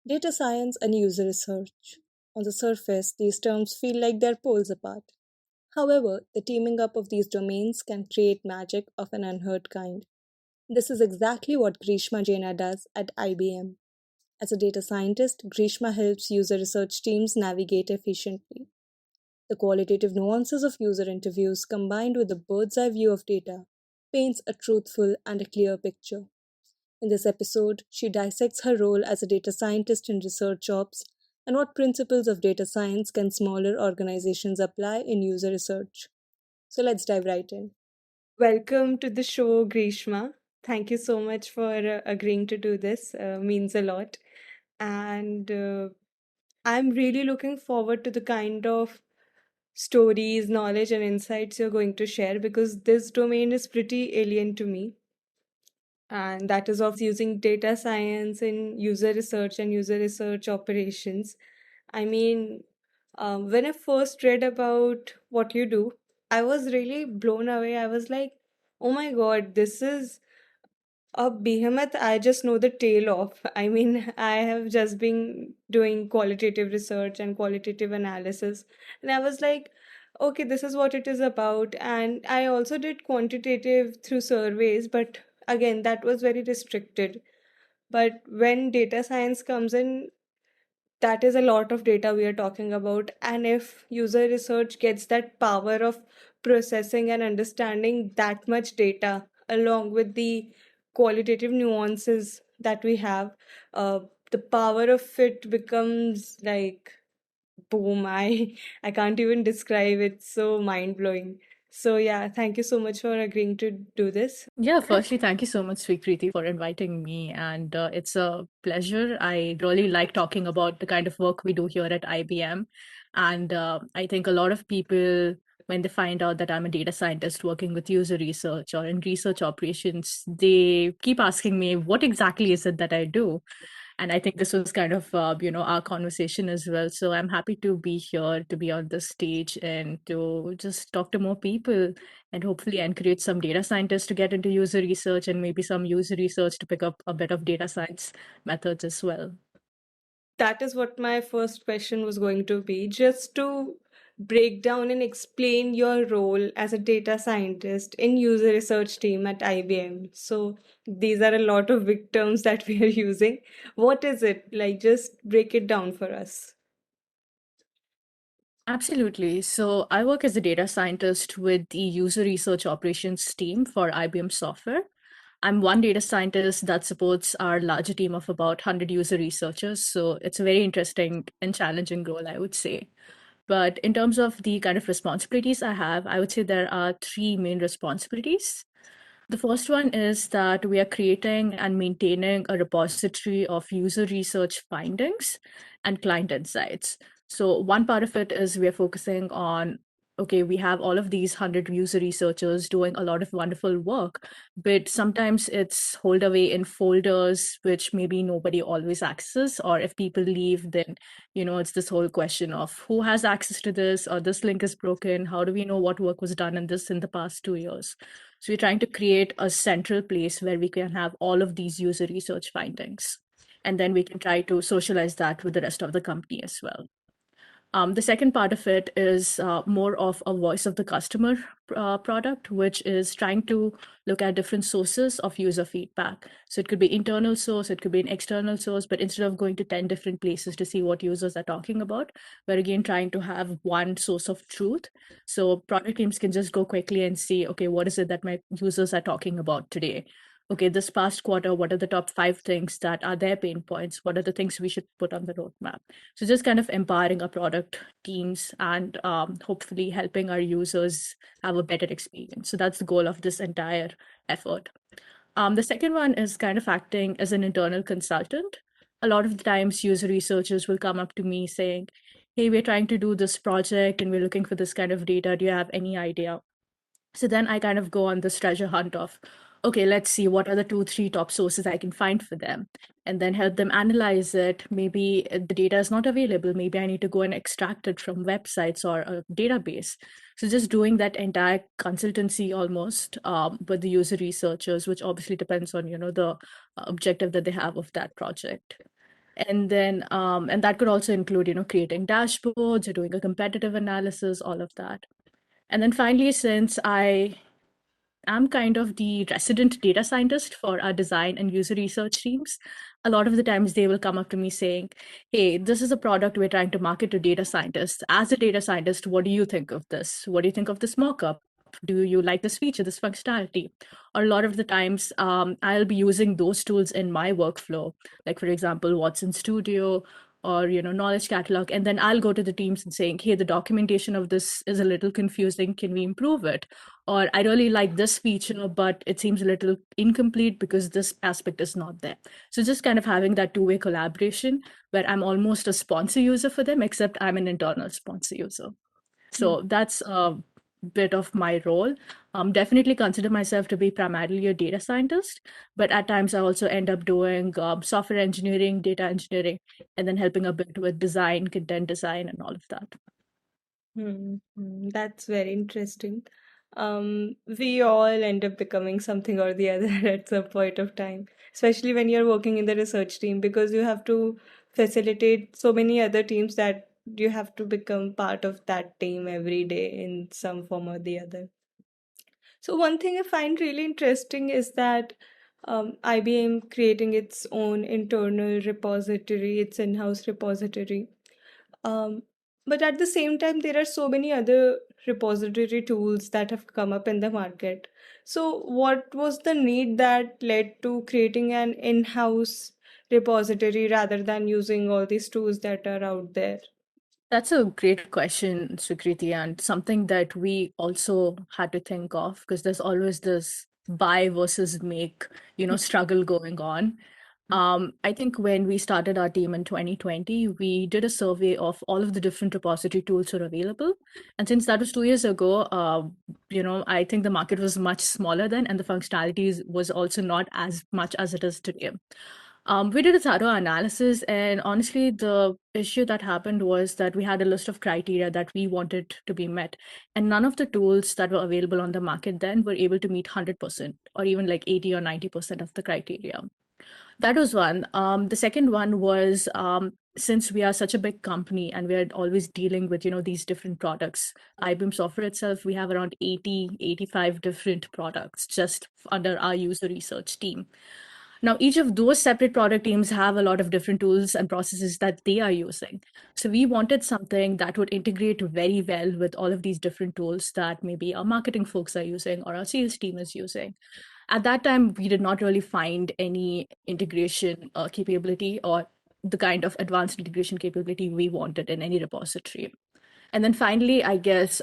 Data science and user research. On the surface, these terms feel like they're poles apart. However, the teaming up of these domains can create magic of an unheard kind. This is exactly what Grishma Jaina does at IBM. As a data scientist, Grishma helps user research teams navigate efficiently. The qualitative nuances of user interviews combined with the bird's eye view of data paints a truthful and a clear picture. In this episode, she dissects her role as a data scientist in researchOps and what principles of data science can smaller organizations apply in user research. So let's dive right in. Welcome to the show, Grishma. Thank you so much for agreeing to do this. Means a lot. And I'm really looking forward to the kind of stories, knowledge, and insights you're going to share because this domain is pretty alien to me. And that is of using data science in user research and user research operations. I mean, when I first read about what you do, I was really blown away. I was like, oh my God, this is a behemoth I just know the tail of. I mean, I have just been doing qualitative research and qualitative analysis, and I was like, okay, this is what it is about. And I also did quantitative through surveys, but again, that was very restricted. But when data science comes in, that is a lot of data we are talking about. And if user research gets that power of processing and understanding that much data along with the qualitative nuances that we have, uh, the power of it becomes like boom. I can't even describe it. So mind blowing. So yeah, thank you so much for agreeing to do this. Yeah, firstly, thank you so much, Sweekriti, for inviting me. And it's a pleasure. I really like talking about the kind of work we do here at IBM. And I think a lot of people, when they find out that I'm a data scientist working with user research or in research operations, they keep asking me, what exactly is it that I do? And I think this was kind of our conversation as well. So I'm happy to be here, to be on this stage, and to just talk to more people, and hopefully encourage some data scientists to get into user research, and maybe some user research to pick up a bit of data science methods as well. That is what my first question was going to be, just to break down and explain your role as a data scientist in user research team at IBM. So these are a lot of big terms that we are using. What is it? Like, just break it down for us. Absolutely. So I work as a data scientist with the user research operations team for IBM software. I'm one data scientist that supports our larger team of about 100 user researchers. So it's a very interesting and challenging role, I would say. But in terms of the kind of responsibilities I have, I would say there are three main responsibilities. The first one is that we are creating and maintaining a repository of user research findings and client insights. So, one part of it is we are focusing on okay, we have all of these 100 user researchers doing a lot of wonderful work, but sometimes it's holed away in folders, which maybe nobody always accesses. Or if people leave, then, it's this whole question of who has access to this, or this link is broken. How do we know what work was done in this in the past 2 years? So we're trying to create a central place where we can have all of these user research findings. And then we can try to socialize that with the rest of the company as well. The second part of it is more of a voice of the customer product, which is trying to look at different sources of user feedback. So it could be internal source, it could be an external source, but instead of going to 10 different places to see what users are talking about, we're again trying to have one source of truth. So product teams can just go quickly and see, okay, what is it that my users are talking about today? Okay, this past quarter, what are the top 5 things that are their pain points? What are the things we should put on the roadmap? So just kind of empowering our product teams and hopefully helping our users have a better experience. So that's the goal of this entire effort. The second one is kind of acting as an internal consultant. A lot of the times, user researchers will come up to me saying, hey, we're trying to do this project and we're looking for this kind of data. Do you have any idea? So then I kind of go on this treasure hunt of, okay, let's see what are the 2, 3 top sources I can find for them, and then help them analyze it. Maybe the data is not available. Maybe I need to go and extract it from websites or a database. So just doing that entire consultancy almost with the user researchers, which obviously depends on the objective that they have of that project. And then and that could also include, creating dashboards or doing a competitive analysis, all of that. And then finally, since I'm kind of the resident data scientist for our design and user research teams. A lot of the times they will come up to me saying, hey, this is a product we're trying to market to data scientists. As a data scientist, what do you think of this? What do you think of this mockup? Do you like this feature, this functionality? Or a lot of the times, I'll be using those tools in my workflow, like for example, Watson Studio or Knowledge Catalog, and then I'll go to the teams and saying, hey, the documentation of this is a little confusing. Can we improve it? Or I really like this feature, but it seems a little incomplete because this aspect is not there. So just kind of having that two-way collaboration where I'm almost a sponsor user for them, except I'm an internal sponsor user. So that's a bit of my role. Definitely consider myself to be primarily a data scientist, but at times I also end up doing software engineering, data engineering, and then helping a bit with design, content design, and all of that. That's very interesting. We all end up becoming something or the other at some point of time, especially when you're working in the research team, because you have to facilitate so many other teams that you have to become part of that team every day in some form or the other. So, one thing I find really interesting is that IBM creating its own internal repository, its in house repository. Um, but at the same time, there are so many other repository tools that have come up in the market. So, what was the need that led to creating an in house repository rather than using all these tools that are out there? That's a great question, Sukriti, and something that we also had to think of because there's always this buy versus make, struggle going on. I think when we started our team in 2020, we did a survey of all of the different repository tools that are available. And since that was 2 years ago, I think the market was much smaller then, and the functionalities was also not as much as it is today. We did a thorough analysis, and honestly, the issue that happened was that we had a list of criteria that we wanted to be met, and none of the tools that were available on the market then were able to meet 100% or even like 80 or 90% of the criteria. That was one. The second one was since we are such a big company and we are always dealing with these different products. IBM software itself, we have around 80, 85 different products just under our user research team. Now, each of those separate product teams have a lot of different tools and processes that they are using. So we wanted something that would integrate very well with all of these different tools that maybe our marketing folks are using or our sales team is using. At that time, we did not really find any integration capability or the kind of advanced integration capability we wanted in any repository. And then finally, I guess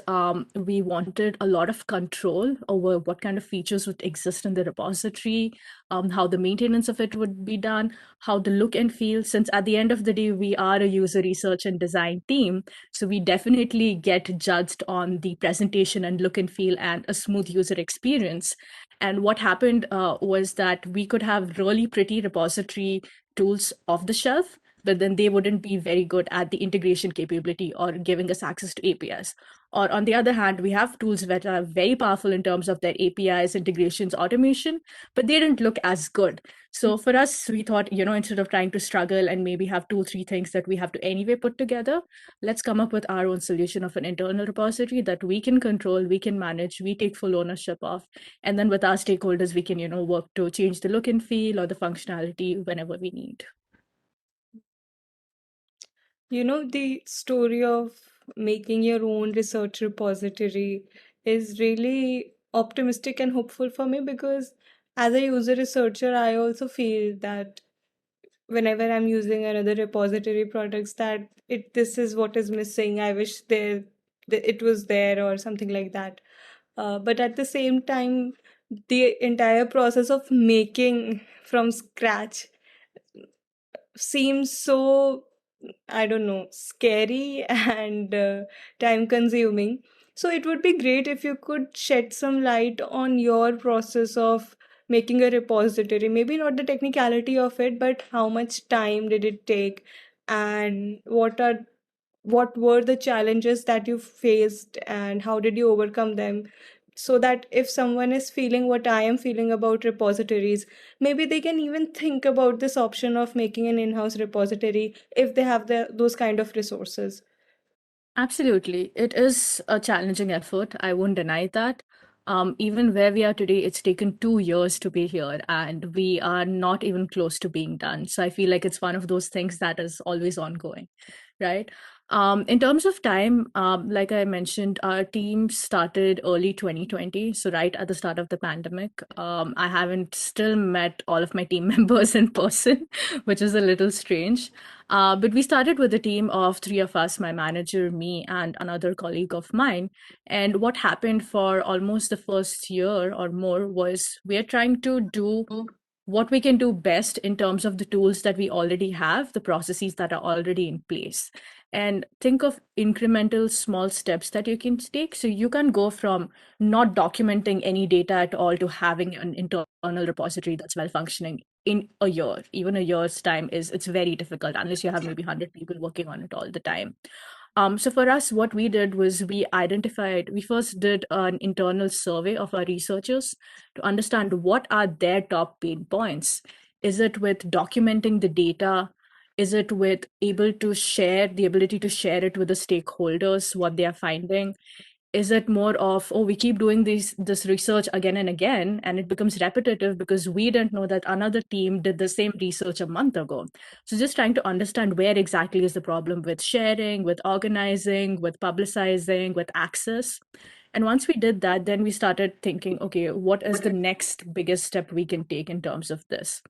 we wanted a lot of control over what kind of features would exist in the repository, how the maintenance of it would be done, how the look and feel. Since at the end of the day, we are a user research and design team, so we definitely get judged on the presentation and look and feel and a smooth user experience. And what happened was that we could have really pretty repository tools off the shelf, but then they wouldn't be very good at the integration capability or giving us access to APIs. Or on the other hand, we have tools that are very powerful in terms of their APIs, integrations, automation, but they didn't look as good. So for us, we thought, instead of trying to struggle and maybe have 2, 3 things that we have to anyway put together, let's come up with our own solution of an internal repository that we can control, we can manage, we take full ownership of. And then with our stakeholders, we can, work to change the look and feel or the functionality whenever we need. The story of making your own research repository is really optimistic and hopeful for me because as a user researcher, I also feel that whenever I'm using another repository products that this is what is missing. I wish it was there or something like that. But at the same time, the entire process of making from scratch seems so, I don't know, scary and time consuming. So it would be great if you could shed some light on your process of making a repository. Maybe not the technicality of it, but how much time did it take and what were the challenges that you faced and how did you overcome them? so that if someone is feeling what I am feeling about repositories, maybe they can even think about this option of making an in-house repository if they have those kind of resources. Absolutely. It is a challenging effort. I won't deny that. Even where we are today, it's taken 2 years to be here, and we are not even close to being done. So I feel like it's one of those things that is always ongoing, right? In terms of time, like I mentioned, our team started early 2020, so right at the start of the pandemic. I haven't still met all of my team members in person, which is a little strange. But we started with a team of three of us, my manager, me, and another colleague of mine. And what happened for almost the first year or more was we are trying to do what we can do best in terms of the tools that we already have, the processes that are already in place. And think of incremental small steps that you can take. So you can go from not documenting any data at all to having an internal repository that's well functioning in a year. Even a year's time is it's very difficult unless you have maybe 100 people working on it all the time. So for us, what we did was we first did an internal survey of our researchers to understand what are their top pain points. Is it with documenting the data? Is it with the ability to share it with the stakeholders, what they are finding? Is it more of, oh, we keep doing this research again and again, and it becomes repetitive because we didn't know that another team did the same research a month ago? So just trying to understand where exactly is the problem with sharing, with organizing, with publicizing, with access. And once we did that, then we started thinking, okay, what is the next biggest step we can take in terms of this?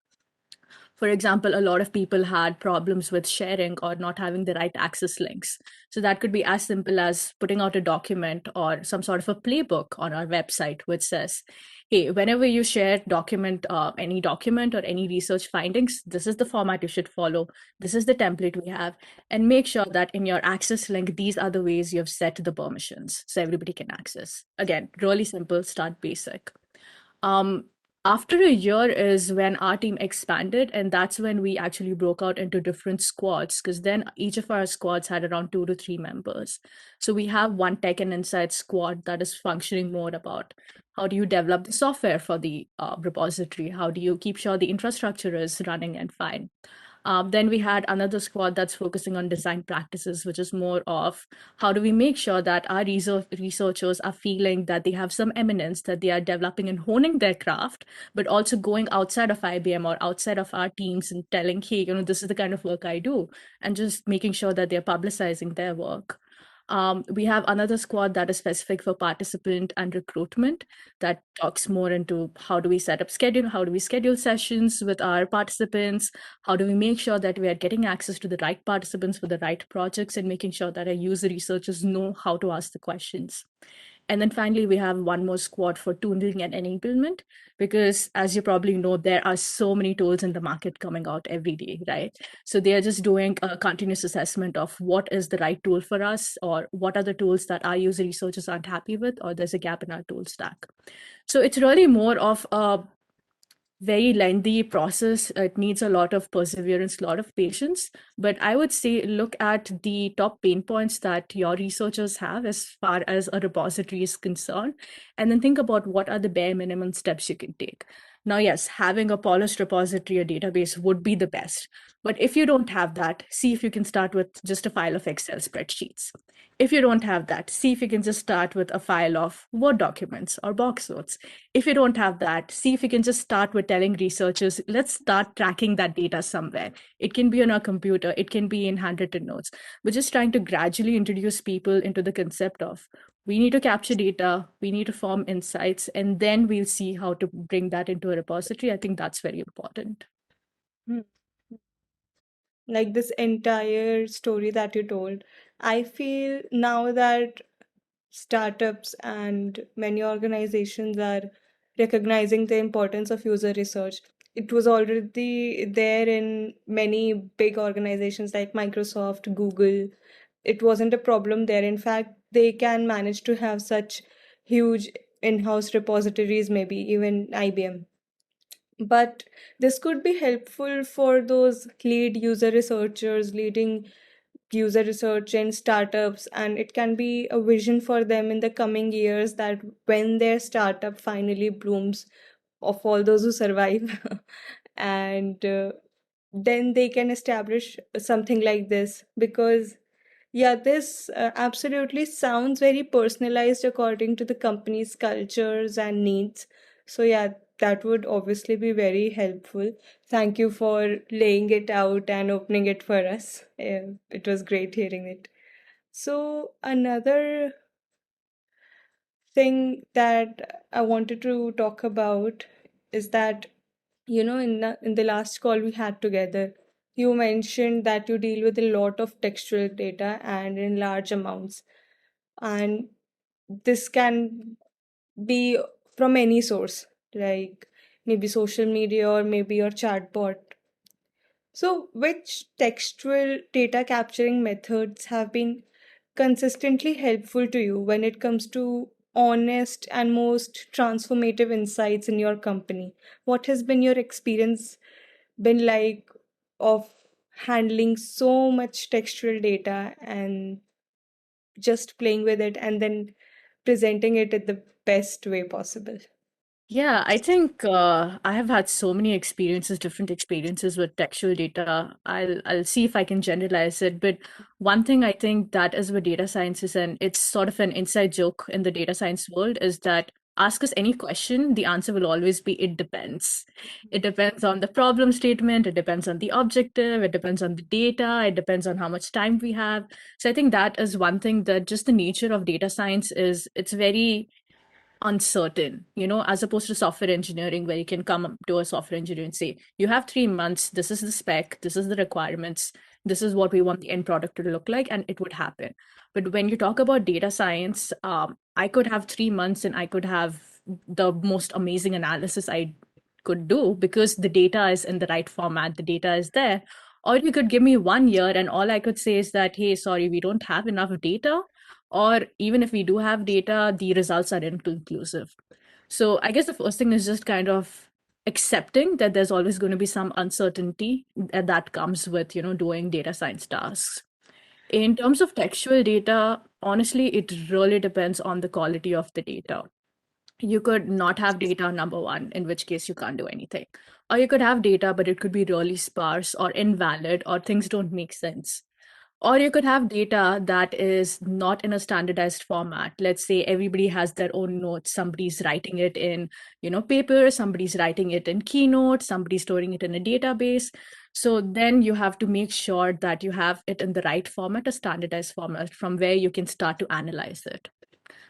For example, a lot of people had problems with sharing or not having the right access links. So that could be as simple as putting out a document or some sort of a playbook on our website, which says, hey, whenever you share any document or any research findings, this is the format you should follow. This is the template we have. And make sure that in your access link, these are the ways you have set the permissions so everybody can access. Again, really simple, start basic. Um, After a year is when our team expanded, and that's when we actually broke out into different squads, because then each of our squads had around 2 to 3 members. So we have one tech and insight squad that is functioning more about how do you develop the software for the repository? How do you keep sure the infrastructure is running and fine? Then we had another squad that's focusing on design practices, which is more of how do we make sure that our researchers are feeling that they have some eminence, that they are developing and honing their craft, but also going outside of IBM or outside of our teams and telling, hey, this is the kind of work I do, and just making sure that they're publicizing their work. We have another squad that is specific for participant and recruitment that talks more into how do we schedule sessions with our participants, how do we make sure that we are getting access to the right participants for the right projects, and making sure that our user researchers know how to ask the questions. And then finally, we have one more squad for tooling and enablement, because as you probably know, there are so many tools in the market coming out every day, right? So they are just doing a continuous assessment of what is the right tool for us, or what are the tools that our user researchers aren't happy with, or there's a gap in our tool stack. So it's really more of a very lengthy process. It needs a lot of perseverance, a lot of patience. But I would say look at the top pain points that your researchers have as far as a repository is concerned, and then think about what are the bare minimum steps you can take. Now, yes, having a polished repository or database would be the best. But if you don't have that, see if you can start with just a file of Excel spreadsheets. If you don't have that, see if you can just start with a file of Word documents or box notes. If you don't have that, see if you can just start with telling researchers, let's start tracking that data somewhere. It can be on our computer, it can be in handwritten notes. We're just trying to gradually introduce people into the concept of we need to capture data, we need to form insights, and then we'll see how to bring that into a repository. I think that's very important. Hmm. Like this entire story that you told, I feel now that startups and many organizations are recognizing the importance of user research. It was already there in many big organizations like Microsoft, Google. It wasn't a problem there. In fact, they can manage to have such huge in-house repositories, maybe even IBM. But this could be helpful for those lead user researchers leading user research in startups, and it can be a vision for them in the coming years that when their startup finally blooms, of all those who survive, and then they can establish something like this. Because yeah, this absolutely sounds very personalized according to the company's cultures and needs. So yeah, that would obviously be very helpful. Thank you for laying it out and opening it for us. It was great hearing it. So another thing that I wanted to talk about is that, in the last call we had together, you mentioned that you deal with a lot of textual data and in large amounts, and this can be from any source, like maybe social media or maybe your chatbot. So which textual data capturing methods have been consistently helpful to you when it comes to honest and most transformative insights in your company? What has been your experience been like of handling so much textual data and just playing with it and then presenting it in the best way possible? Yeah, I think I have had so many experiences, different experiences with textual data. I'll see if I can generalize it. But one thing I think that is with data science is, and it's sort of an inside joke in the data science world, is that ask us any question, the answer will always be it depends. It depends on the problem statement, it depends on the objective, it depends on the data, it depends on how much time we have. So I think that is one thing that just the nature of data science is it's very uncertain, as opposed to software engineering, where you can come up to a software engineer and say, you have 3 months, this is the spec, this is the requirements, this is what we want the end product to look like, and it would happen. But when you talk about data science, I could have 3 months and I could have the most amazing analysis I could do because the data is in the right format, the data is there. Or you could give me 1 year and all I could say is that, hey, sorry, we don't have enough data, or even if we do have data, the results are inconclusive. So I guess the first thing is just kind of accepting that there's always going to be some uncertainty that comes with, doing data science tasks. In terms of textual data, honestly, it really depends on the quality of the data. You could not have data, number one, in which case you can't do anything. Or you could have data, but it could be really sparse or invalid, or things don't make sense. Or you could have data that is not in a standardized format. Let's say everybody has their own notes. Somebody's writing it in, paper, somebody's writing it in Keynote, somebody's storing it in a database. So then you have to make sure that you have it in the right format, a standardized format from where you can start to analyze it.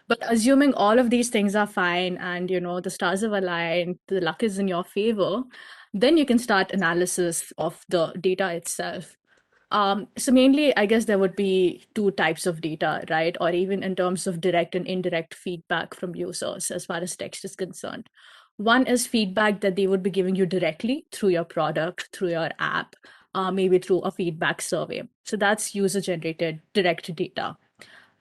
But assuming all of these things are fine and the stars have aligned, the luck is in your favor, then you can start analysis of the data itself. So mainly, I guess there would be two types of data, right? Or even in terms of direct and indirect feedback from users as far as text is concerned. One is feedback that they would be giving you directly through your product, through your app, maybe through a feedback survey. So that's user generated direct data.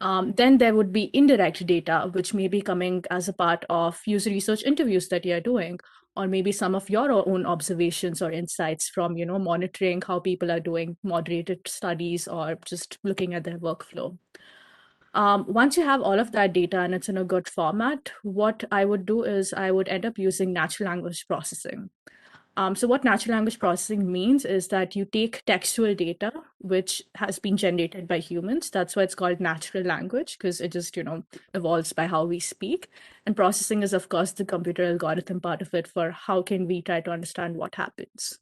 Then there would be indirect data, which may be coming as a part of user research interviews that you're doing, or maybe some of your own observations or insights from, monitoring how people are doing moderated studies or just looking at their workflow. Once you have all of that data and it's in a good format, what I would do is I would end up using natural language processing. So what natural language processing means is that you take textual data, which has been generated by humans. That's why it's called natural language, because it just, evolves by how we speak. And processing is, of course, the computer algorithm part of it for how can we try to understand what happens.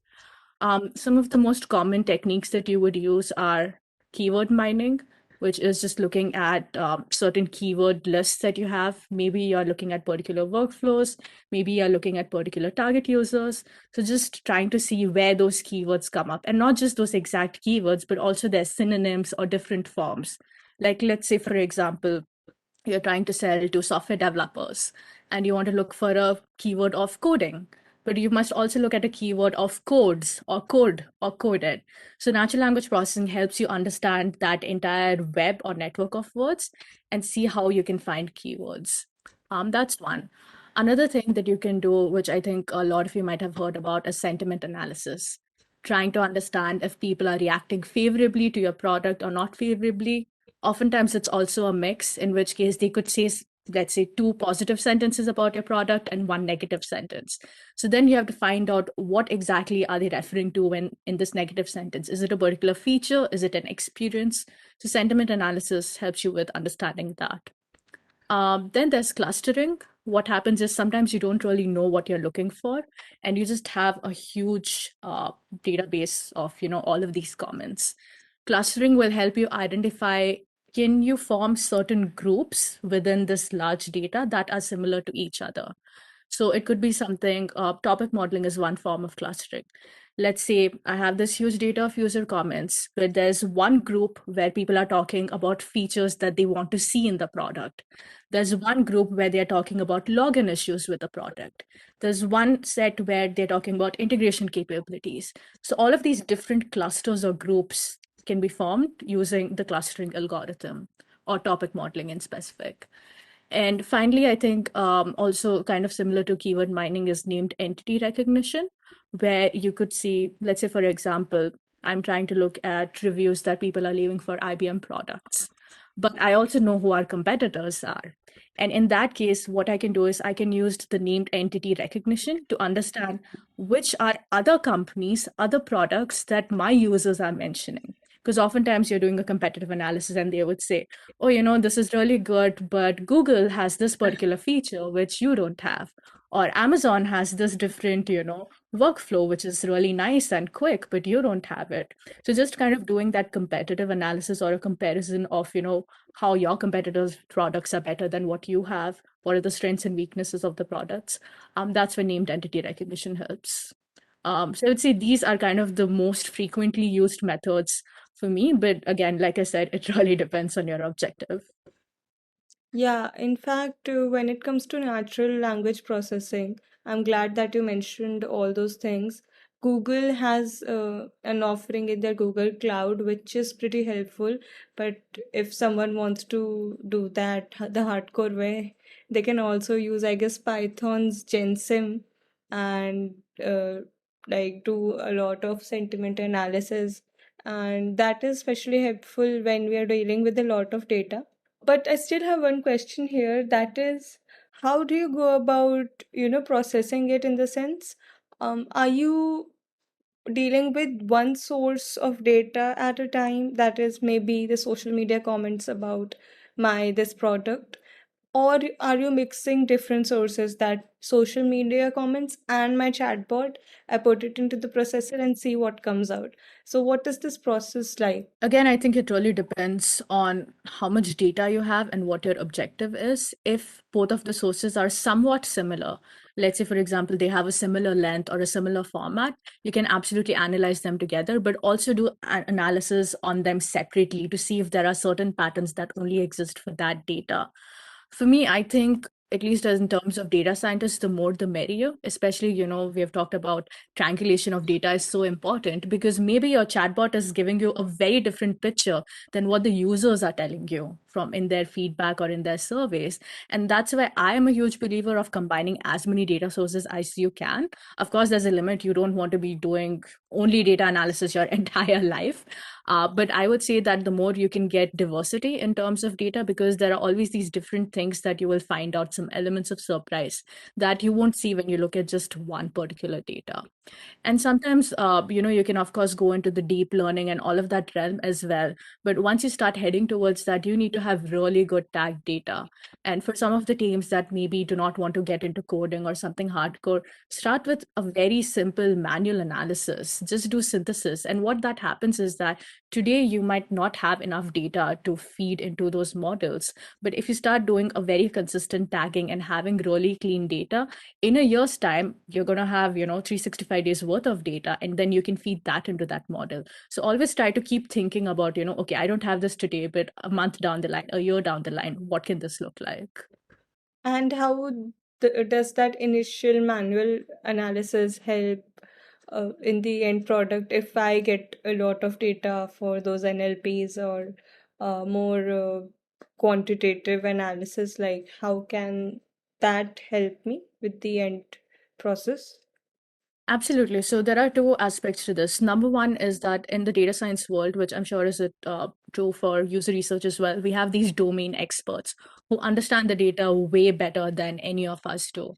Some of the most common techniques that you would use are keyword mining, which is just looking at certain keyword lists that you have. Maybe you're looking at particular workflows, maybe you're looking at particular target users. So just trying to see where those keywords come up, and not just those exact keywords, but also their synonyms or different forms. Like, let's say, for example, you're trying to sell to software developers and you want to look for a keyword of coding, but you must also look at a keyword of codes or code or coded. So natural language processing helps you understand that entire web or network of words and see how you can find keywords. That's one. Another thing that you can do, which I think a lot of you might have heard about, is sentiment analysis. trying to understand if people are reacting favorably to your product or not favorably. Oftentimes, it's also a mix, in which case they could say, let's say, two positive sentences about your product and one negative sentence. So then you have to find out what exactly are they referring to when in this negative sentence. Is it a particular feature? Is it an experience? So sentiment analysis helps you with understanding that. Then there's clustering. What happens is sometimes you don't really know what you're looking for, and you just have a huge database of all of these comments. Clustering will help you identify, can you form certain groups within this large data that are similar to each other. So it could be something, topic modeling is one form of clustering. Let's say I have this huge data of user comments, but there's one group where people are talking about features that they want to see in the product. There's one group where they're talking about login issues with the product. There's one set where they're talking about integration capabilities. So all of these different clusters or groups can be formed using the clustering algorithm or topic modeling in specific. And finally, I think also kind of similar to keyword mining is named entity recognition, where you could see, let's say, for example, I'm trying to look at reviews that people are leaving for IBM products, but I also know who our competitors are. And in that case, what I can do is I can use the named entity recognition to understand which are other companies, other products that my users are mentioning. Because oftentimes you're doing a competitive analysis and they would say, oh, this is really good, but Google has this particular feature which you don't have. Or Amazon has this different, workflow, which is really nice and quick, but you don't have it. So just kind of doing that competitive analysis or a comparison of, how your competitors' products are better than what you have. What are the strengths and weaknesses of the products? That's where named entity recognition helps. So I would say these are kind of the most frequently used methods for me. But again, like I said, it really depends on your objective. Yeah, in fact, when it comes to natural language processing, I'm glad that you mentioned all those things. Google has an offering in their Google Cloud, which is pretty helpful. But if someone wants to do that the hardcore way, they can also use, I guess, Python's GenSim and like do a lot of sentiment analysis. And that is especially helpful when we are dealing with a lot of data. But I still have one question here, that is, how do you go about, processing it in the sense, are you dealing with one source of data at a time, that is maybe the social media comments about my this product, or are you mixing different sources, that social media comments and my chatbot, I put it into the processor and see what comes out? So what is this process like? Again, I think it really depends on how much data you have and what your objective is. If both of the sources are somewhat similar, let's say, for example, they have a similar length or a similar format, you can absolutely analyze them together, but also do analysis on them separately to see if there are certain patterns that only exist for that data. For me, I think, at least as in terms of data scientists, the more the merrier, especially, we have talked about triangulation of data is so important because maybe your chatbot is giving you a very different picture than what the users are telling you from in their feedback or in their surveys. And that's why I am a huge believer of combining as many data sources as you can. Of course, there's a limit. You don't want to be doing only data analysis your entire life. But I would say that the more you can get diversity in terms of data, because there are always these different things that you will find out, some elements of surprise that you won't see when you look at just one particular data. And sometimes, you can, of course, go into the deep learning and all of that realm as well. But once you start heading towards that, you need to have really good tag data. And for some of the teams that maybe do not want to get into coding or something hardcore, start with a very simple manual analysis. Just do synthesis. And what that happens is that today you might not have enough data to feed into those models. But if you start doing a very consistent tagging and having really clean data, in a year's time, you're going to have, 365 days worth of data, and then you can feed that into that model. So always try to keep thinking about, okay, I don't have this today, but a month down the line, a year down the line, what can this look like? And how does that initial manual analysis help in the end product if I get a lot of data for those NLPs or more quantitative analysis? Like, how can that help me with the end process? Absolutely. So there are two aspects to this. Number one is that in the data science world, which I'm sure is true for user research as well, we have these domain experts who understand the data way better than any of us do.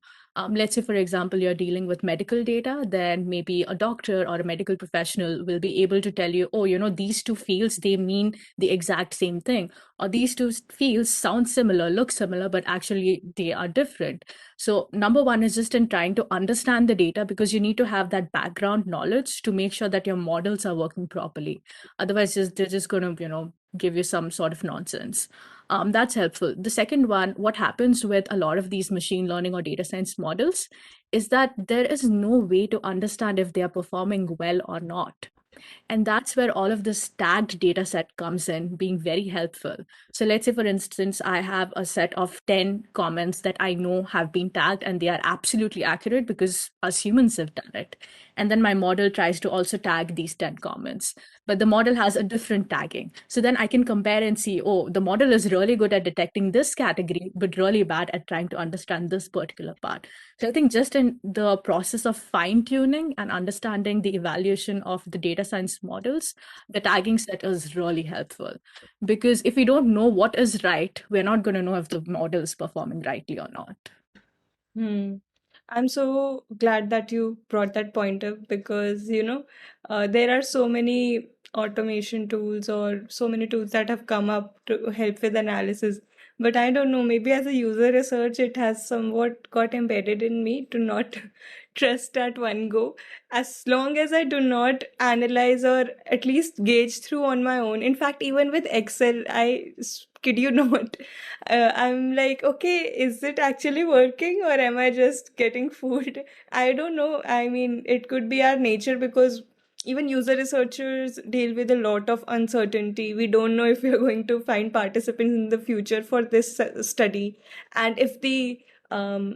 Let's say, for example, you're dealing with medical data, then maybe a doctor or a medical professional will be able to tell you, oh, these two fields, they mean the exact same thing. Or these two fields sound similar, look similar, but actually they are different. So number one is just in trying to understand the data, because you need to have that background knowledge to make sure that your models are working properly. Otherwise, they're just going to, give you some sort of nonsense. That's helpful. The second one, what happens with a lot of these machine learning or data science models is that there is no way to understand if they are performing well or not. And that's where all of this tagged data set comes in, being very helpful. So let's say, for instance, I have a set of 10 comments that I know have been tagged and they are absolutely accurate because us humans have done it. And then my model tries to also tag these 10 comments, but the model has a different tagging. So then I can compare and see, oh, the model is really good at detecting this category, but really bad at trying to understand this particular part. So I think just in the process of fine tuning and understanding the evaluation of the data science models, the tagging set is really helpful. Because if we don't know what is right, we're not going to know if the model is performing rightly or not. Hmm. I'm so glad that you brought that point up because, there are so many automation tools or so many tools that have come up to help with analysis. But I don't know, maybe as a user research, it has somewhat got embedded in me to not trust at one go. As long as I do not analyze or at least gauge through on my own. In fact, even with Excel, kid you not, I'm like, okay, is it actually working or am I just getting fooled? I don't know. I mean, it could be our nature because even user researchers deal with a lot of uncertainty. We don't know if we're going to find participants in the future for this study, and if the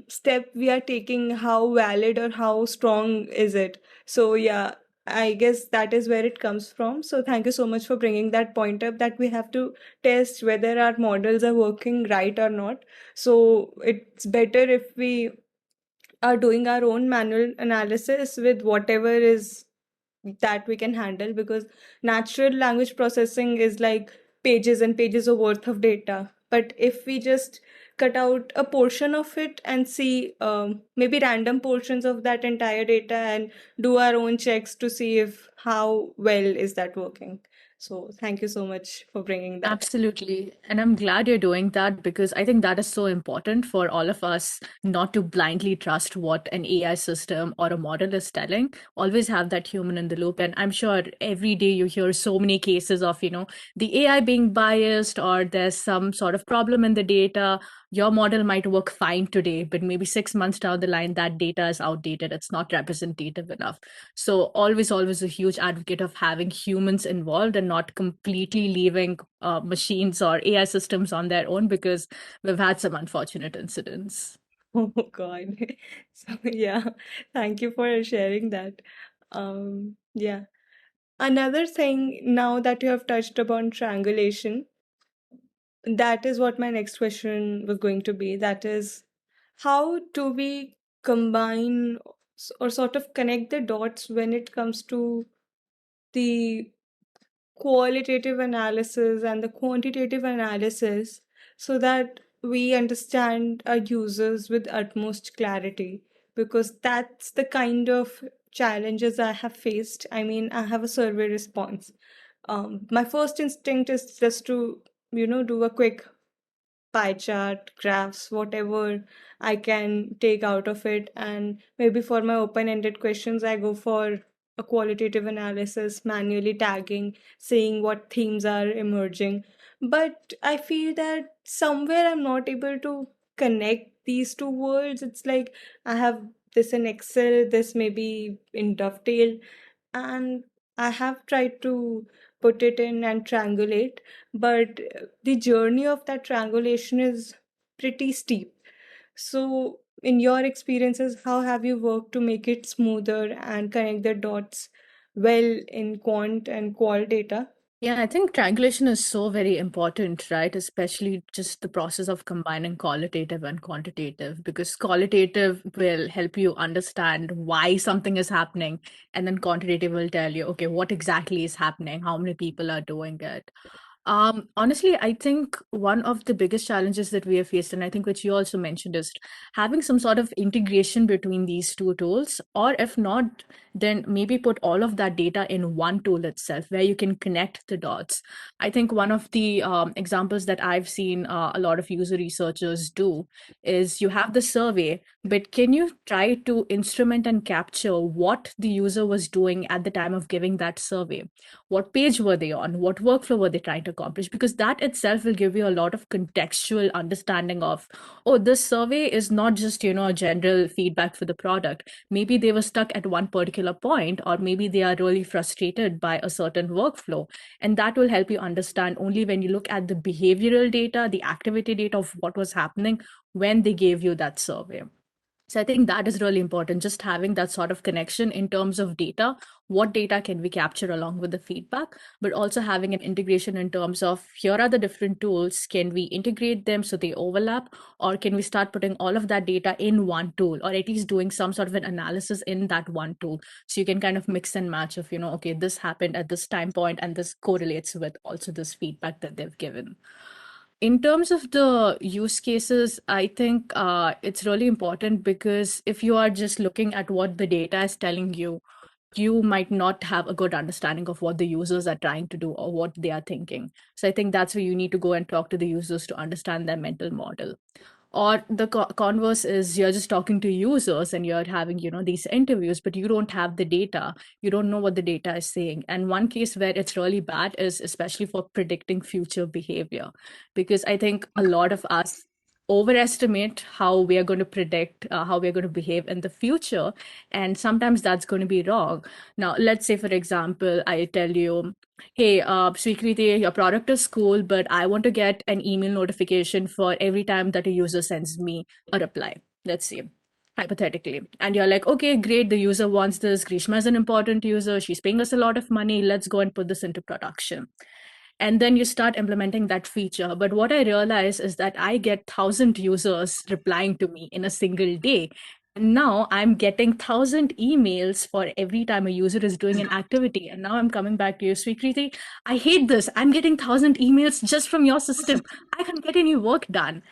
step we are taking, how valid or how strong is it? So, yeah, I guess that is where it comes from. So, thank you so much for bringing that point up that we have to test whether our models are working right or not. So, it's better if we are doing our own manual analysis with whatever is that we can handle, because natural language processing is like pages and pages of worth of data. But if we just cut out a portion of it and see maybe random portions of that entire data and do our own checks to see if how well is that working. So thank you so much for bringing that. Absolutely. And I'm glad you're doing that, because I think that is so important for all of us not to blindly trust what an AI system or a model is telling. Always have that human in the loop. And I'm sure every day you hear so many cases of, the AI being biased, or there's some sort of problem in the data. Your model might work fine today, but maybe 6 months down the line, that data is outdated. It's not representative enough. So always a huge advocate of having humans involved and not completely leaving machines or AI systems on their own, because we've had some unfortunate incidents. Oh God. So yeah, thank you for sharing that. Yeah. Another thing, now that you have touched upon triangulation, that is what my next question was going to be. That is, how do we combine or sort of connect the dots when it comes to the qualitative analysis and the quantitative analysis so that we understand our users with utmost clarity? Because that's the kind of challenges I have faced. I mean, I have a survey response. My first instinct is just to, do a quick pie chart, graphs, whatever I can take out of it. And maybe for my open ended questions, I go for a qualitative analysis, manually tagging, seeing what themes are emerging. But I feel that somewhere I'm not able to connect these two worlds. It's like I have this in Excel, this maybe in Dovetail, and I have tried to put it in and triangulate, but the journey of that triangulation is pretty steep. So, in your experiences, how have you worked to make it smoother and connect the dots well in quant and qual data? Yeah, I think triangulation is so very important, right? Especially just the process of combining qualitative and quantitative, because qualitative will help you understand why something is happening, and then quantitative will tell you, okay, what exactly is happening, how many people are doing it. Honestly, I think one of the biggest challenges that we have faced, and I think which you also mentioned, is having some sort of integration between these two tools, or if not, then maybe put all of that data in one tool itself where you can connect the dots. I think one of the examples that I've seen a lot of user researchers do is you have the survey, but can you try to instrument and capture what the user was doing at the time of giving that survey? What page were they on? What workflow were they trying to accomplish? Because that itself will give you a lot of contextual understanding of, oh, this survey is not just, a general feedback for the product. Maybe they were stuck at one particular point, or maybe they are really frustrated by a certain workflow. And that will help you understand only when you look at the behavioral data, the activity data of what was happening when they gave you that survey. So I think that is really important, just having that sort of connection in terms of data. What data can we capture along with the feedback, but also having an integration in terms of here are the different tools. Can we integrate them so they overlap, or can we start putting all of that data in one tool, or at least doing some sort of an analysis in that one tool, so you can kind of mix and match of, okay, this happened at this time point and this correlates with also this feedback that they've given. In terms of the use cases, I think it's really important, because if you are just looking at what the data is telling you, you might not have a good understanding of what the users are trying to do or what they are thinking. So I think that's where you need to go and talk to the users to understand their mental model. Or the converse is you're just talking to users and you're having, these interviews, but you don't have the data. You don't know what the data is saying. And one case where it's really bad is especially for predicting future behavior, because I think a lot of us overestimate how we are going to predict how we are going to behave in the future, and sometimes that's going to be wrong. Now let's say, for example, I tell you, hey, Swikriti, your product is cool, but I want to get an email notification for every time that a user sends me a reply, let's say, hypothetically. And you're like, okay, great, the user wants this. Grishma is an important user. She's paying us a lot of money. Let's go and put this into production. And then you start implementing that feature. But what I realize is that I get 1,000 users replying to me in a single day. And now I'm getting 1,000 emails for every time a user is doing an activity. And now I'm coming back to you, Sweekriti, I hate this. I'm getting 1,000 emails just from your system. I can't get any work done.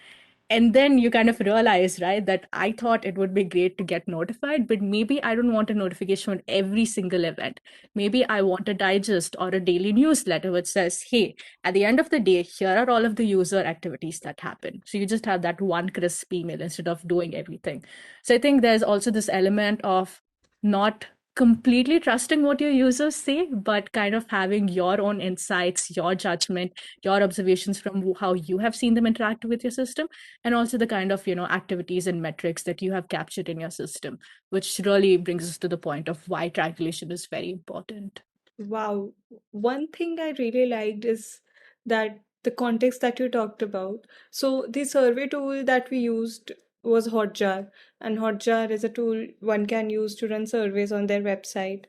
And then you kind of realize, right, that I thought it would be great to get notified, but maybe I don't want a notification on every single event. Maybe I want a digest or a daily newsletter which says, hey, at the end of the day, here are all of the user activities that happen. So you just have that one crisp email instead of doing everything. So I think there's also this element of not completely trusting what your users say, but kind of having your own insights, your judgment, your observations from how you have seen them interact with your system, and also the kind of, activities and metrics that you have captured in your system, which really brings us to the point of why triangulation is very important. Wow. One thing I really liked is that the context that you talked about. So the survey tool that we used was Hotjar, and Hotjar is a tool one can use to run surveys on their website.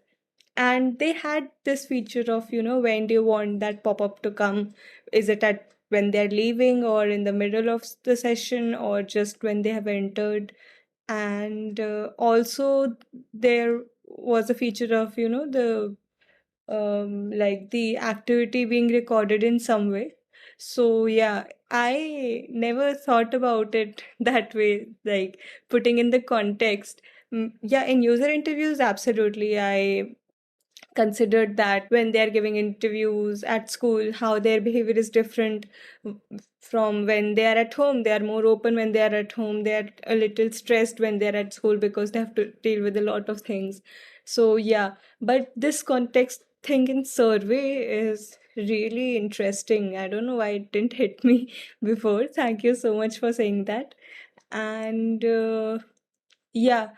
And they had this feature of, when do you want that pop-up to come? Is it at when they're leaving, or in the middle of the session, or just when they have entered? And also there was a feature of, the like the activity being recorded in some way. So yeah, I never thought about it that way, like putting in the context. Yeah, in user interviews, absolutely. I considered that when they're giving interviews at school, how their behavior is different from when they are at home. They are more open when they are at home. They are a little stressed when they're at school because they have to deal with a lot of things. So yeah, but this context thing in survey is really interesting. I don't know why it didn't hit me before. Thank you so much for saying that. And yeah,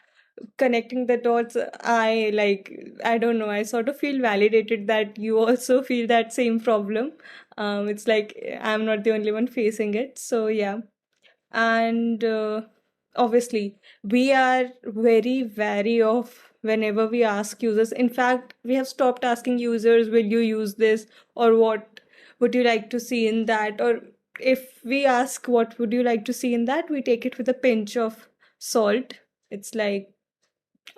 connecting the dots, I don't know, I sort of feel validated that you also feel that same problem. It's like I'm not the only one facing it. So yeah. And obviously we are very wary of whenever we ask users. In fact, we have stopped asking users, will you use this, or what would you like to see in that? Or if we ask, what would you like to see in that, we take it with a pinch of salt. It's like,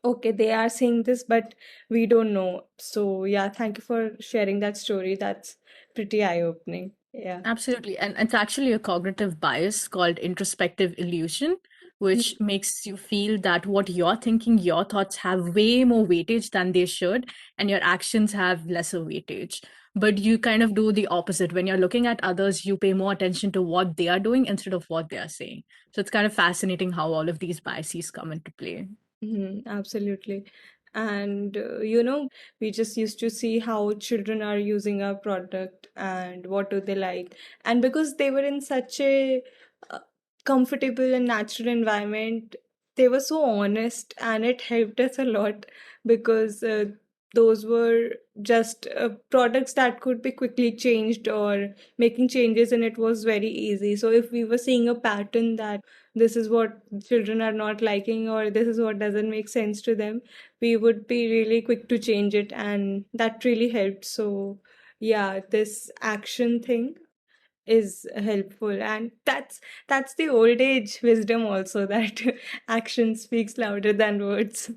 okay, they are saying this, but we don't know. So, yeah, thank you for sharing that story. That's pretty eye-opening. Yeah. Absolutely. And it's actually a cognitive bias called introspective illusion, which makes you feel that what you're thinking, your thoughts have way more weightage than they should, and your actions have lesser weightage. But you kind of do the opposite. When you're looking at others, you pay more attention to what they are doing instead of what they are saying. So it's kind of fascinating how all of these biases come into play. Absolutely. And we just used to see how children are using our product and what do they like. And because they were in such a uh, comfortable and natural environment, they were so honest, and it helped us a lot because those were just products that could be quickly changed, or making changes in it was very easy. So if we were seeing a pattern that this is what children are not liking, or this is what doesn't make sense to them, we would be really quick to change it, and that really helped. So yeah, this action thing is helpful, and that's the old age wisdom also, that action speaks louder than words.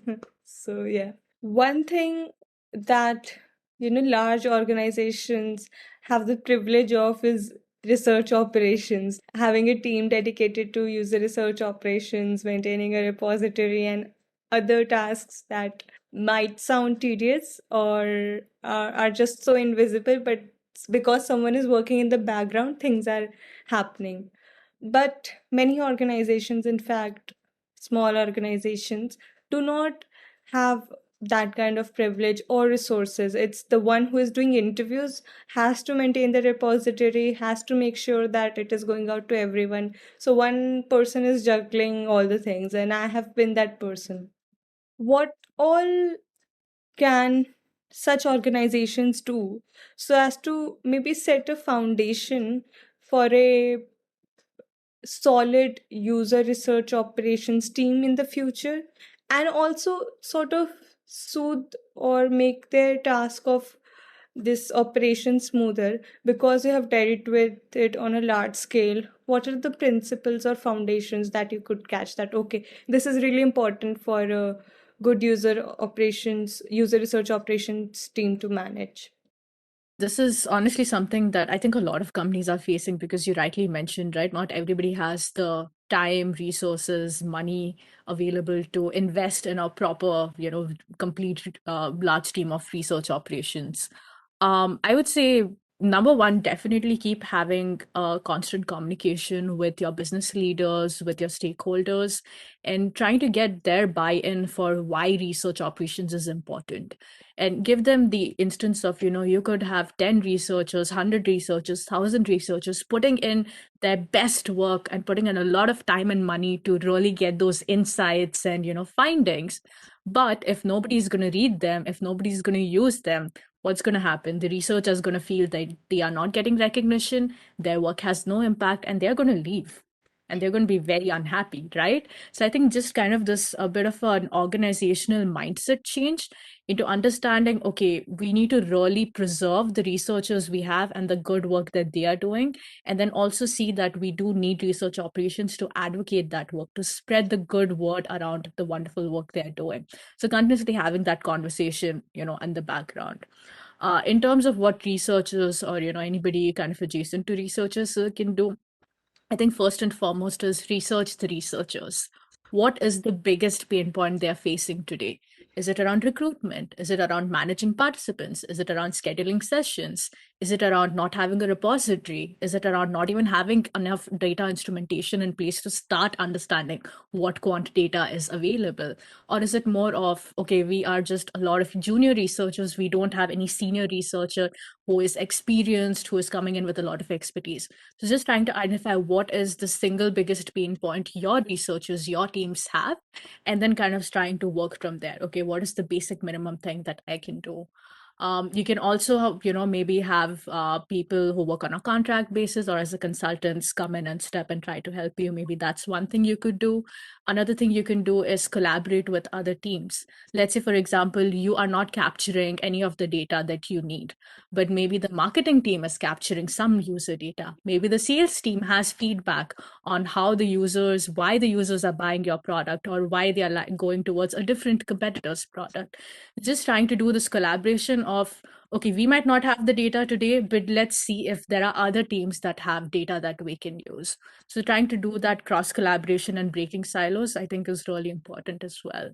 So yeah, one thing that large organizations have the privilege of is research operations. Having a team dedicated to user research operations, maintaining a repository, and other tasks that might sound tedious or are just so invisible, but because someone is working in the background, things are happening. But many organizations, in fact, small organizations, do not have that kind of privilege or resources. It's the one who is doing interviews has to maintain the repository, has to make sure that it is going out to everyone. So one person is juggling all the things, and I have been that person. What all can such organizations do so as to maybe set a foundation for a solid user research operations team in the future, and also sort of soothe or make their task of this operation smoother, because you have dealt with it on a large scale? What are the principles or foundations that you could catch that, okay, this is really important for a good user research operations team to manage? This is honestly something that I think a lot of companies are facing because you rightly mentioned, right? Not everybody has the time, resources, money available to invest in a proper, complete large team of research operations. I would say number one, definitely keep having constant communication with your business leaders, with your stakeholders, and trying to get their buy-in for why research operations is important, and give them the instance of, you could have 10 researchers, 100 researchers, 1,000 researchers putting in their best work and putting in a lot of time and money to really get those insights and, findings. But if nobody's going to read them, if nobody's going to use them, what's going to happen? The researcher is going to feel that they are not getting recognition, their work has no impact, and they're going to leave, and they're going to be very unhappy, right? So I think just kind of this a bit of an organizational mindset change into understanding, okay, we need to really preserve the researchers we have and the good work that they are doing, and then also see that we do need research operations to advocate that work, to spread the good word around the wonderful work they're doing. So continuously having that conversation, in the background. In terms of what researchers or anybody kind of adjacent to researchers can do, I think first and foremost is research the researchers. What is the biggest pain point they're facing today? Is it around recruitment? Is it around managing participants? Is it around scheduling sessions? Is it around not having a repository? Is it around not even having enough data instrumentation in place to start understanding what quant data is available? Or is it more of, okay, we are just a lot of junior researchers, we don't have any senior researcher who is experienced, who is coming in with a lot of expertise? So just trying to identify what is the single biggest pain point your researchers, your teams have, and then kind of trying to work from there. Okay, what is the basic minimum thing that I can do? You can also, maybe have people who work on a contract basis or as a consultants come in and step and try to help you. Maybe that's one thing you could do. Another thing you can do is collaborate with other teams. Let's say, for example, you are not capturing any of the data that you need, but maybe the marketing team is capturing some user data. Maybe the sales team has feedback on how the users, why the users are buying your product or why they are going towards a different competitor's product. Just trying to do this collaboration of, okay, we might not have the data today, but let's see if there are other teams that have data that we can use. So trying to do that cross collaboration and breaking silos, I think, is really important as well.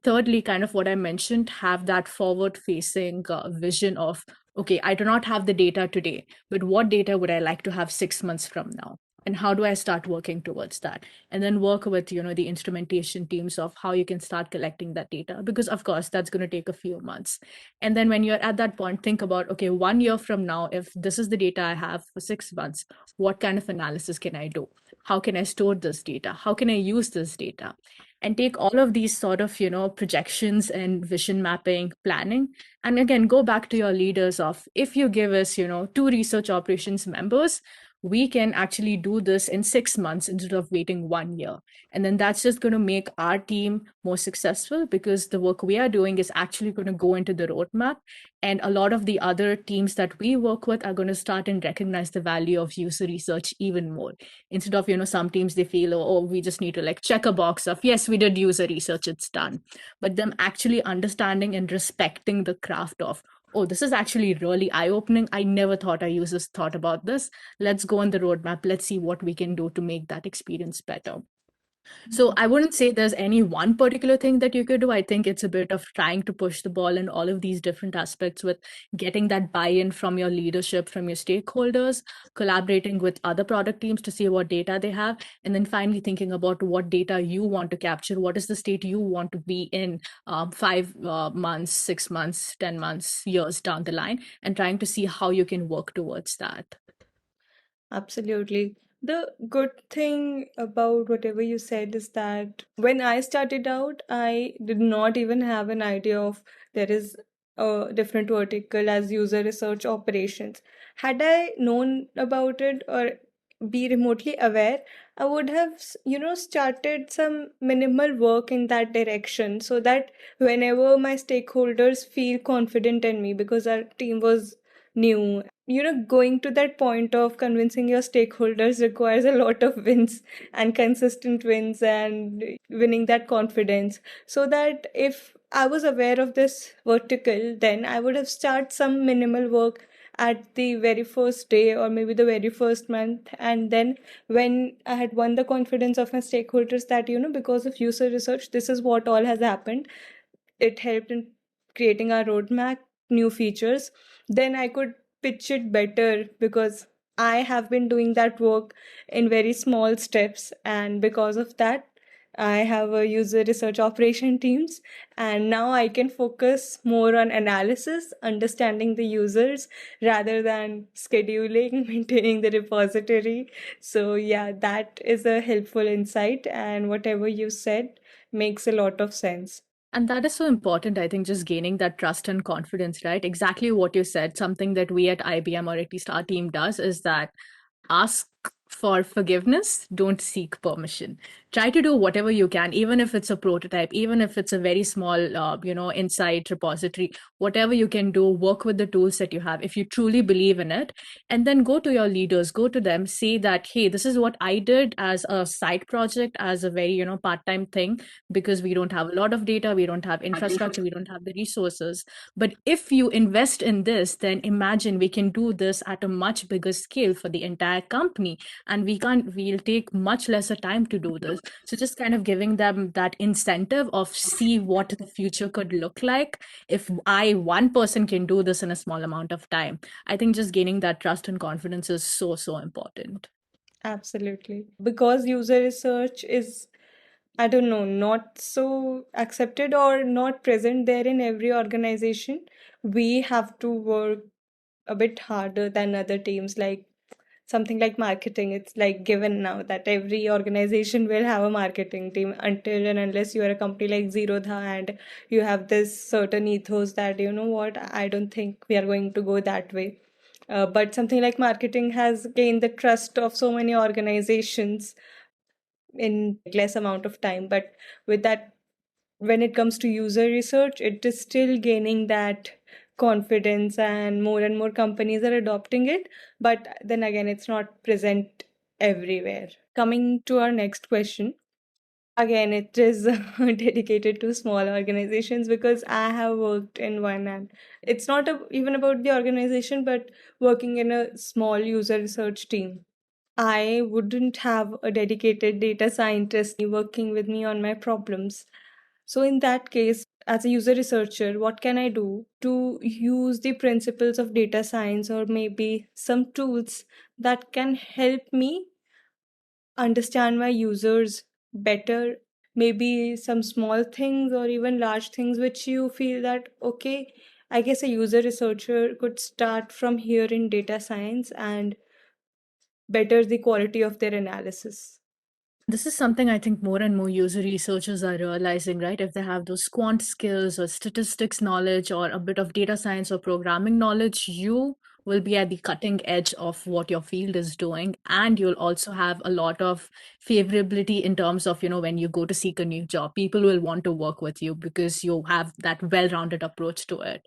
Thirdly, kind of what I mentioned, have that forward facing vision of, okay, I do not have the data today, but what data would I like to have 6 months from now? And how do I start working towards that? And then work with, the instrumentation teams of how you can start collecting that data, because of course that's going to take a few months. And then when you're at that point, think about, okay, 1 year from now, if this is the data I have for 6 months, what kind of analysis can I do? How can I store this data? How can I use this data? And take all of these sort of, projections and vision mapping planning. And again, go back to your leaders of, if you give us, two research operations members, we can actually do this in 6 months instead of waiting 1 year. And then that's just going to make our team more successful, because the work we are doing is actually going to go into the roadmap. And a lot of the other teams that we work with are going to start and recognize the value of user research even more. Instead of, some teams, they feel, oh, we just need to like check a box of, yes, we did user research, it's done. But them actually understanding and respecting the craft of, oh, this is actually really eye-opening. I never thought our users thought about this. Let's go on the roadmap. Let's see what we can do to make that experience better. So I wouldn't say there's any one particular thing that you could do. I think it's a bit of trying to push the ball in all of these different aspects, with getting that buy-in from your leadership, from your stakeholders, collaborating with other product teams to see what data they have, and then finally thinking about what data you want to capture. What is the state you want to be in 5 months, 6 months, 10 months, years down the line, and trying to see how you can work towards that. Absolutely. The good thing about whatever you said is that when I started out, I did not even have an idea of there is a different vertical as user research operations. Had I known about it or be remotely aware, I would have, started some minimal work in that direction so that whenever my stakeholders feel confident in me, because our team was new, going to that point of convincing your stakeholders requires a lot of wins and consistent wins and winning that confidence. So that if I was aware of this vertical, then I would have started some minimal work at the very first day or maybe the very first month. And then when I had won the confidence of my stakeholders that, because of user research, this is what all has happened, it helped in creating our roadmap, new features, then I could pitch it better because I have been doing that work in very small steps. And because of that, I have a user research operation teams. And now I can focus more on analysis, understanding the users rather than scheduling, maintaining the repository. So, yeah, that is a helpful insight. And whatever you said makes a lot of sense. And that is so important, I think, just gaining that trust and confidence, right? Exactly what you said. Something that we at IBM, or at least our team, does is that ask for forgiveness, don't seek permission. Try to do whatever you can, even if it's a prototype, even if it's a very small, insight repository, whatever you can do, work with the tools that you have. If you truly believe in it, and then go to your leaders, go to them, say that, hey, this is what I did as a side project, as a very, part-time thing, because we don't have a lot of data, we don't have infrastructure, we don't have the resources. But if you invest in this, then imagine we can do this at a much bigger scale for the entire company, and we'll take much lesser time to do this. So just kind of giving them that incentive of, see what the future could look like if one person can do this in a small amount of time. I think just gaining that trust and confidence is so, so important. Absolutely. Because user research is, I don't know, not so accepted or not present there in every organization, we have to work a bit harder than other teams. Like, something like marketing, it's like given now that every organization will have a marketing team until and unless you are a company like Zerodha and you have this certain ethos that, you know what, I don't think we are going to go that way. But something like marketing has gained the trust of so many organizations in less amount of time. But with that, when it comes to user research, it is still gaining that confidence and more companies are adopting it. But then again, it's not present everywhere. Coming to our next question. Again, it is dedicated to small organizations because I have worked in one, and it's not even about the organization, but working in a small user research team. I wouldn't have a dedicated data scientist working with me on my problems. So, in that case, as a user researcher, what can I do to use the principles of data science or maybe some tools that can help me understand my users better? Maybe some small things or even large things which you feel that, okay, I guess a user researcher could start from here in data science and better the quality of their analysis. This is something I think more and more user researchers are realizing, right? If they have those quant skills or statistics knowledge or a bit of data science or programming knowledge, you will be at the cutting edge of what your field is doing. And you'll also have a lot of favorability in terms of, when you go to seek a new job, people will want to work with you because you have that well rounded approach to it.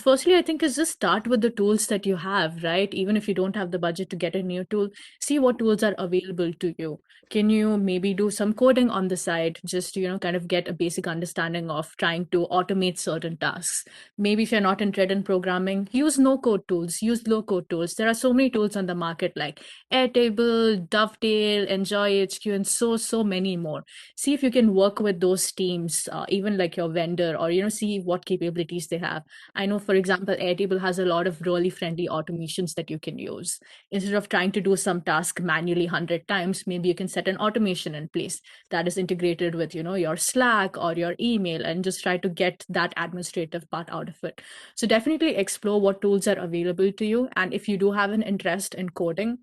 Firstly, I think is just start with the tools that you have, right? Even if you don't have the budget to get a new tool, see what tools are available to you. Can you maybe do some coding on the side just to, kind of get a basic understanding of trying to automate certain tasks? Maybe if you're not interested in programming, use no code tools, use low code tools. There are so many tools on the market like Airtable, Dovetail, Enjoy HQ, and so many more. See if you can work with those teams, even like your vendor, or, see what capabilities they have. I know, for example, Airtable has a lot of really friendly automations that you can use. Instead of trying to do some task manually 100 times, maybe you can set an automation in place that is integrated with, your Slack or your email, and just try to get that administrative part out of it. So definitely explore what tools are available to you. And if you do have an interest in coding,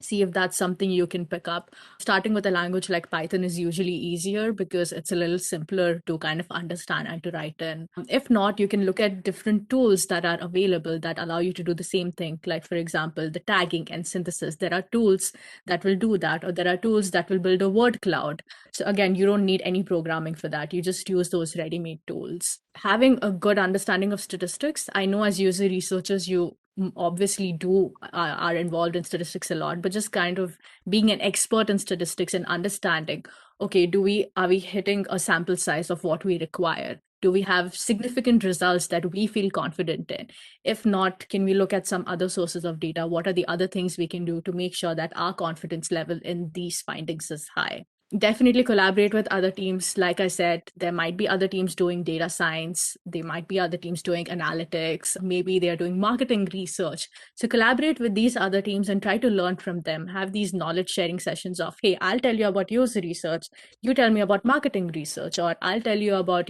see if that's something you can pick up. Starting with a language like Python is usually easier because it's a little simpler to kind of understand and to write in. If not, you can look at different tools that are available that allow you to do the same thing. Like, for example, the tagging and synthesis. There are tools that will do that, or there are tools that will build a word cloud. So, again, you don't need any programming for that. You just use those ready made tools. Having a good understanding of statistics, I know as user researchers, you obviously do are involved in statistics a lot, but just kind of being an expert in statistics and understanding, okay, are we hitting a sample size of what we require? Do we have significant results that we feel confident in? If not, can we look at some other sources of data? What are the other things we can do to make sure that our confidence level in these findings is high? Definitely collaborate with other teams. Like I said, there might be other teams doing data science. There might be other teams doing analytics. Maybe they're doing marketing research. So collaborate with these other teams and try to learn from them. Have these knowledge sharing sessions of, hey, I'll tell you about user research. You tell me about marketing research, or I'll tell you about,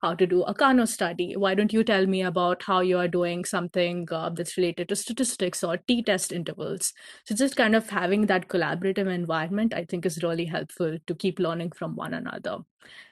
how to do a Kano study. Why don't you tell me about how you are doing something that's related to statistics or t-test intervals? So just kind of having that collaborative environment, I think, is really helpful to keep learning from one another.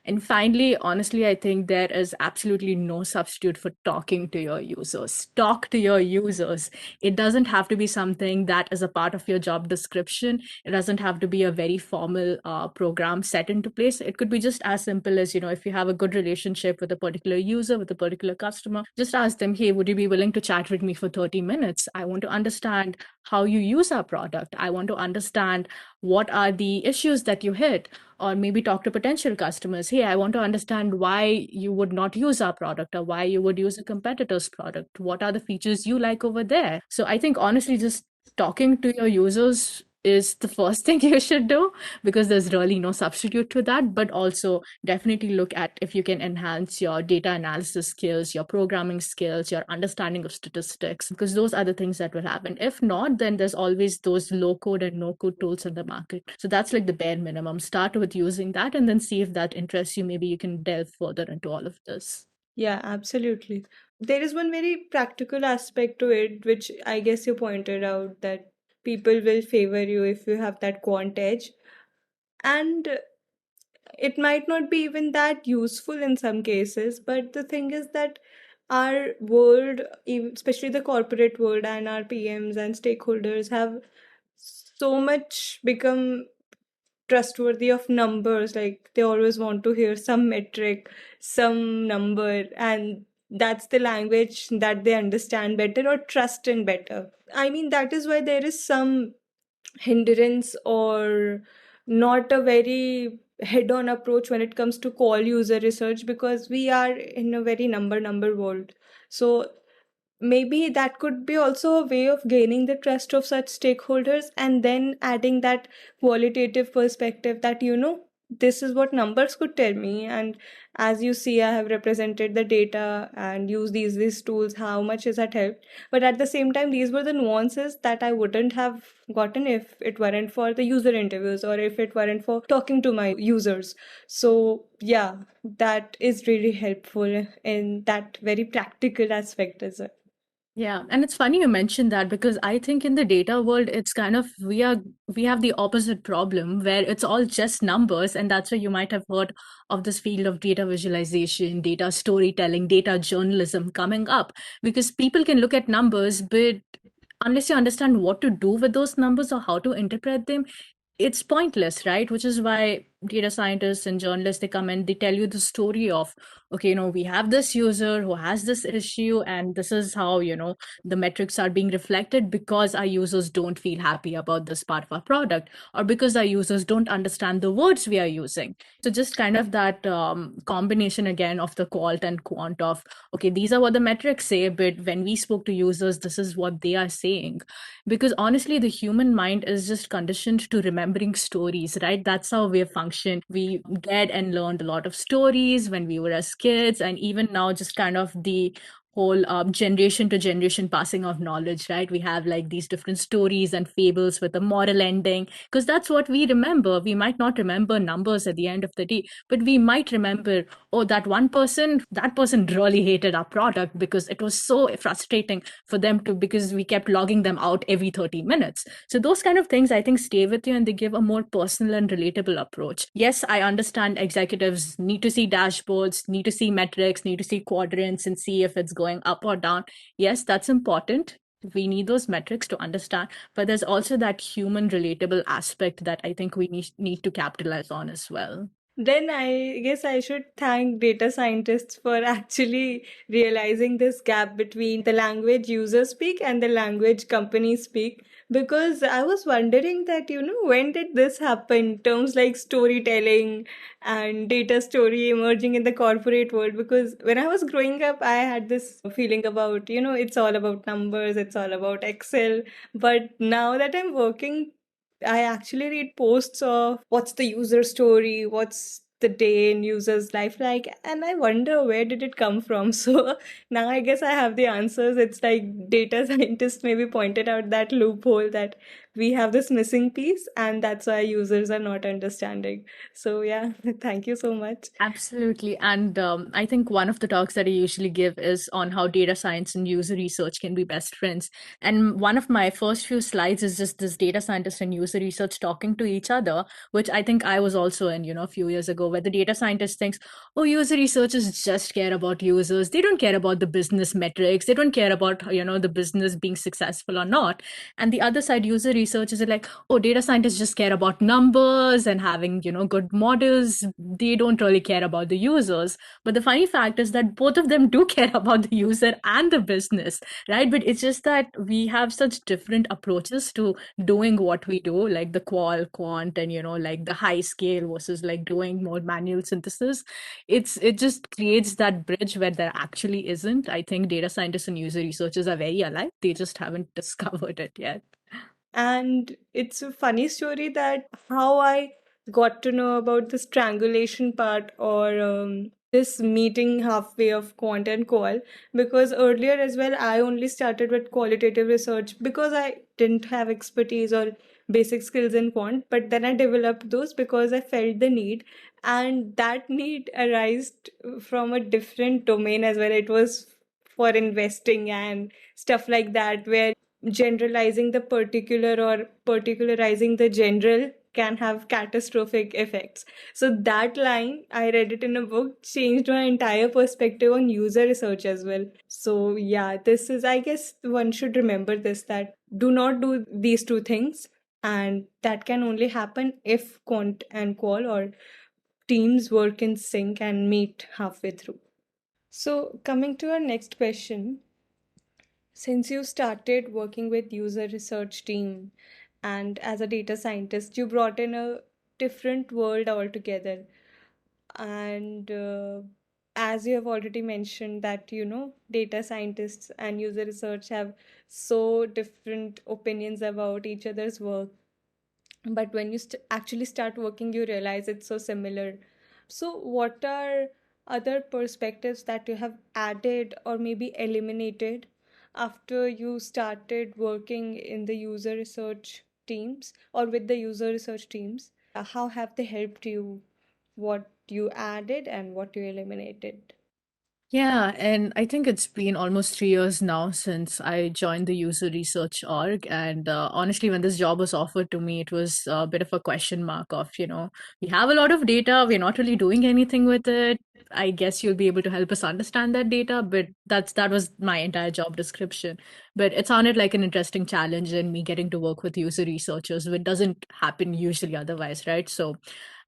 And finally, honestly, I think there is absolutely no substitute for talking to your users. Talk to your users. It doesn't have to be something that is a part of your job description. It doesn't have to be a very formal program set into place. It could be just as simple as, if you have a good relationship with a particular user, with a particular customer, just ask them, hey, would you be willing to chat with me for 30 minutes? I want to understand how you use our product. I want to understand what are the issues that you hit, or maybe talk to potential customers. Hey, I want to understand why you would not use our product or why you would use a competitor's product. What are the features you like over there? So I think honestly, just talking to your users is the first thing you should do, because there's really no substitute to that. But also definitely look at if you can enhance your data analysis skills, your programming skills, your understanding of statistics, because those are the things that will happen. If not, then there's always those low code and no code tools in the market. So that's like the bare minimum. Start with using that and then see if that interests you. Maybe you can delve further into all of this. Yeah, absolutely. There is one very practical aspect to it, which I guess you pointed out, that people will favor you if you have that quant edge. And it might not be even that useful in some cases, but the thing is that our world, especially the corporate world, and our PMs and stakeholders have so much become trustworthy of numbers. Like they always want to hear some metric, some number, and that's the language that they understand better or trust in better. I mean, that is why there is some hindrance or not a very head on approach when it comes to call user research, because we are in a very number world. So maybe that could be also a way of gaining the trust of such stakeholders, and then adding that qualitative perspective that, this is what numbers could tell me. And as you see, I have represented the data and used these tools, how much has that helped. But at the same time, these were the nuances that I wouldn't have gotten if it weren't for the user interviews, or if it weren't for talking to my users. So yeah, that is really helpful in that very practical aspect as well. Yeah, and it's funny you mentioned that because I think in the data world, it's kind of we have the opposite problem where it's all just numbers, and that's why you might have heard of this field of data visualization, data storytelling, data journalism coming up because people can look at numbers, but unless you understand what to do with those numbers or how to interpret them, it's pointless, right? Which is why data scientists and journalists, they come and they tell you the story of, okay, we have this user who has this issue, and this is how, the metrics are being reflected because our users don't feel happy about this part of our product, or because our users don't understand the words we are using. So just kind of that combination again of the qualt and quant of, okay, these are what the metrics say, but when we spoke to users, this is what they are saying. Because honestly, the human mind is just conditioned to remembering stories, right? That's how we function. We get and learned a lot of stories when we were as kids, and even now, just kind of the whole generation to generation passing of knowledge, right? We have like these different stories and fables with a moral ending, because that's what we remember. We might not remember numbers at the end of the day, but we might remember, oh, that person really hated our product because it was so frustrating for them to, because we kept logging them out every 30 minutes. So those kind of things I think stay with you, and they give a more personal and relatable approach. Yes, I understand executives need to see dashboards, need to see metrics, need to see quadrants and see if it's going up or down. Yes, that's important. We need those metrics to understand, but there's also that human relatable aspect that I think we need to capitalize on as well. Then I guess I should thank data scientists for actually realizing this gap between the language users speak and the language companies speak. Because I was wondering that, when did this happen? Terms like storytelling and data story emerging in the corporate world. Because when I was growing up, I had this feeling about, it's all about numbers, it's all about Excel. But now that I'm working, I actually read posts of what's the user story, what's the day in user's life like, and I wonder where did it come from. So now I guess I have the answers. It's like data scientists maybe pointed out that loophole that we have this missing piece, and that's why users are not understanding. So yeah, thank you so much. Absolutely. And I think one of the talks that I usually give is on how data science and user research can be best friends. And one of my first few slides is just this data scientist and user research talking to each other, which I think I was also in, a few years ago, where the data scientist thinks, oh, user researchers just care about users. They don't care about the business metrics. They don't care about, the business being successful or not. And the other side, user researchers are like, oh, data scientists just care about numbers and having, good models. They don't really care about the users. But the funny fact is that both of them do care about the user and the business, right? But it's just that we have such different approaches to doing what we do, like the quant, and like the high scale versus like doing more manual synthesis. It just creates that bridge where there actually isn't. I think data scientists and user researchers are very alike. They just haven't discovered it yet. And it's a funny story that how I got to know about the strangulation part, or this meeting halfway of quant and qual, because earlier as well, I only started with qualitative research because I didn't have expertise or basic skills in quant, but then I developed those because I felt the need, and that need arised from a different domain as well. It was for investing and stuff like that, where generalizing the particular or particularizing the general can have catastrophic effects. So that line, I read it in a book, changed my entire perspective on user research as well. So yeah, this is, I guess one should remember this, that do not do these two things, and that can only happen if quant and qual or teams work in sync and meet halfway through. So coming to our next question, since you started working with user research team and as a data scientist, you brought in a different world altogether. And as you have already mentioned that, data scientists and user research have so different opinions about each other's work. But when you actually start working, you realize it's so similar. So, what are other perspectives that you have added or maybe eliminated after you started working in the user research teams or with the user research teams? How have they helped you? What you added and what you eliminated? Yeah, and I think it's been almost 3 years now since I joined the user research org. And honestly, when this job was offered to me, it was a bit of a question mark of, we have a lot of data, we're not really doing anything with it. I guess you'll be able to help us understand that data, but that was my entire job description. But it sounded like an interesting challenge and me getting to work with user researchers, which doesn't happen usually otherwise, right? So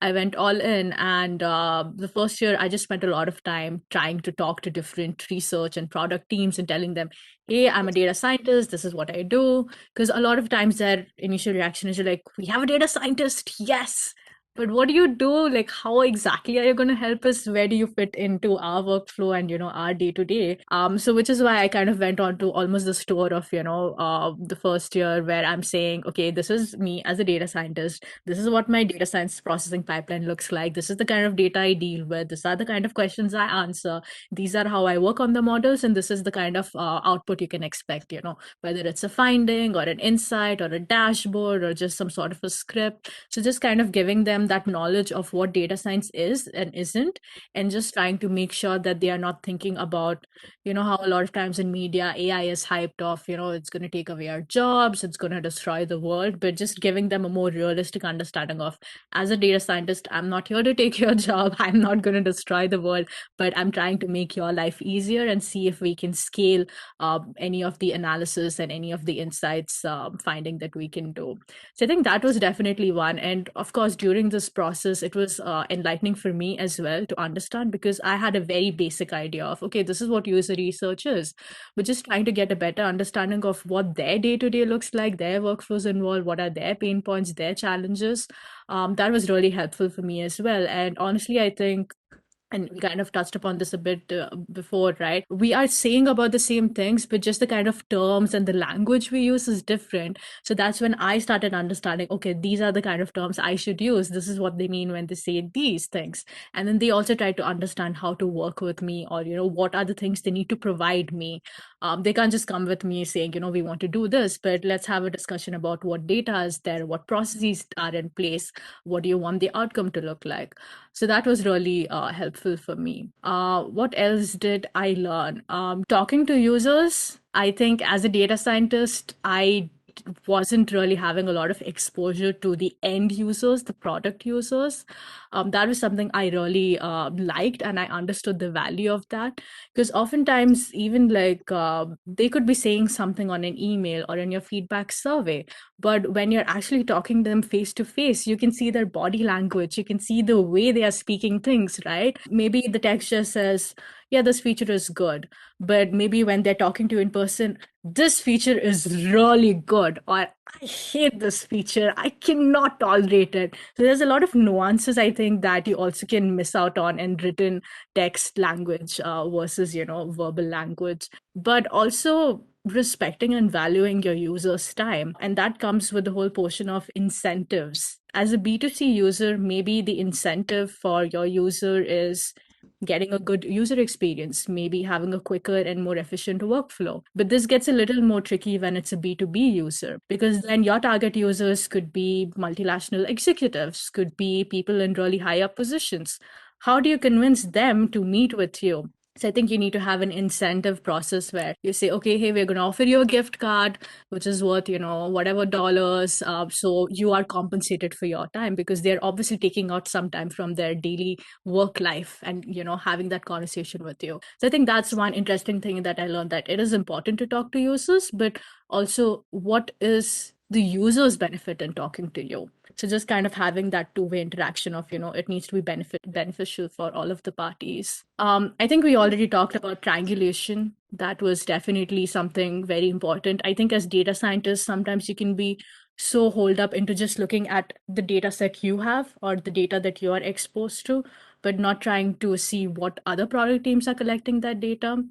I went all in, and the first year I just spent a lot of time trying to talk to different research and product teams and telling them, "Hey, I'm a data scientist. This is what I do." Because a lot of times their initial reaction is like, "We have a data scientist, yes." But what do you do? Like, how exactly are you going to help us? Where do you fit into our workflow and our day to day? So which is why I kind of went on to almost the store of the first year where I'm saying, okay, this is me as a data scientist. This is what my data science processing pipeline looks like. This is the kind of data I deal with. These are the kind of questions I answer. These are how I work on the models, and this is the kind of output you can expect. Whether it's a finding or an insight or a dashboard or just some sort of a script. So just kind of giving them that knowledge of what data science is and isn't, and just trying to make sure that they are not thinking about, how a lot of times in media AI is hyped off, it's going to take away our jobs, it's going to destroy the world, but just giving them a more realistic understanding of, as a data scientist, I'm not here to take your job, I'm not going to destroy the world, but I'm trying to make your life easier and see if we can scale any of the analysis and any of the insights finding that we can do. So I think that was definitely one. And of course, during this process, it was enlightening for me as well to understand, because I had a very basic idea of, okay, this is what user research is. But just trying to get a better understanding of what their day to day looks like, their workflows involved, what are their pain points, their challenges. That was really helpful for me as well. And honestly, I think, and we kind of touched upon this a bit before, right? We are saying about the same things, but just the kind of terms and the language we use is different. So that's when I started understanding, okay, these are the kind of terms I should use. This is what they mean when they say these things. And then they also try to understand how to work with me, or, what are the things they need to provide me. They can't just come with me saying, we want to do this, but let's have a discussion about what data is there, what processes are in place, what do you want the outcome to look like. So that was really helpful for me. What else did I learn? Talking to users, I think as a data scientist, I wasn't really having a lot of exposure to the end users, the product users. That was something I really liked, and I understood the value of that, because oftentimes, even like they could be saying something on an email or in your feedback survey, but when you're actually talking to them face to face, you can see their body language, you can see the way they are speaking things, right? Maybe the text just says, yeah, this feature is good, but maybe when they're talking to you in person, this feature is really good, or I hate this feature, I cannot tolerate it. So there's a lot of nuances, I think, that you also can miss out on in written text language versus verbal language. But also respecting and valuing your users' time, and that comes with the whole portion of incentives. As a B2C user, maybe the incentive for your user is getting a good user experience, maybe having a quicker and more efficient workflow. But this gets a little more tricky when it's a B2B user, because then your target users could be multinational executives, could be people in really high up positions. How do you convince them to meet with you? So I think you need to have an incentive process where you say, okay, hey, we're going to offer you a gift card, which is worth, whatever dollars. So you are compensated for your time because they're obviously taking out some time from their daily work life and, having that conversation with you. So I think that's one interesting thing that I learned, that it is important to talk to users, but also what is the user's benefit in talking to you. So just kind of having that two-way interaction of, it needs to be beneficial for all of the parties. I think we already talked about triangulation. That was definitely something very important. I think as data scientists, sometimes you can be so holed up into just looking at the data set you have or the data that you are exposed to, but not trying to see what other product teams are collecting that data.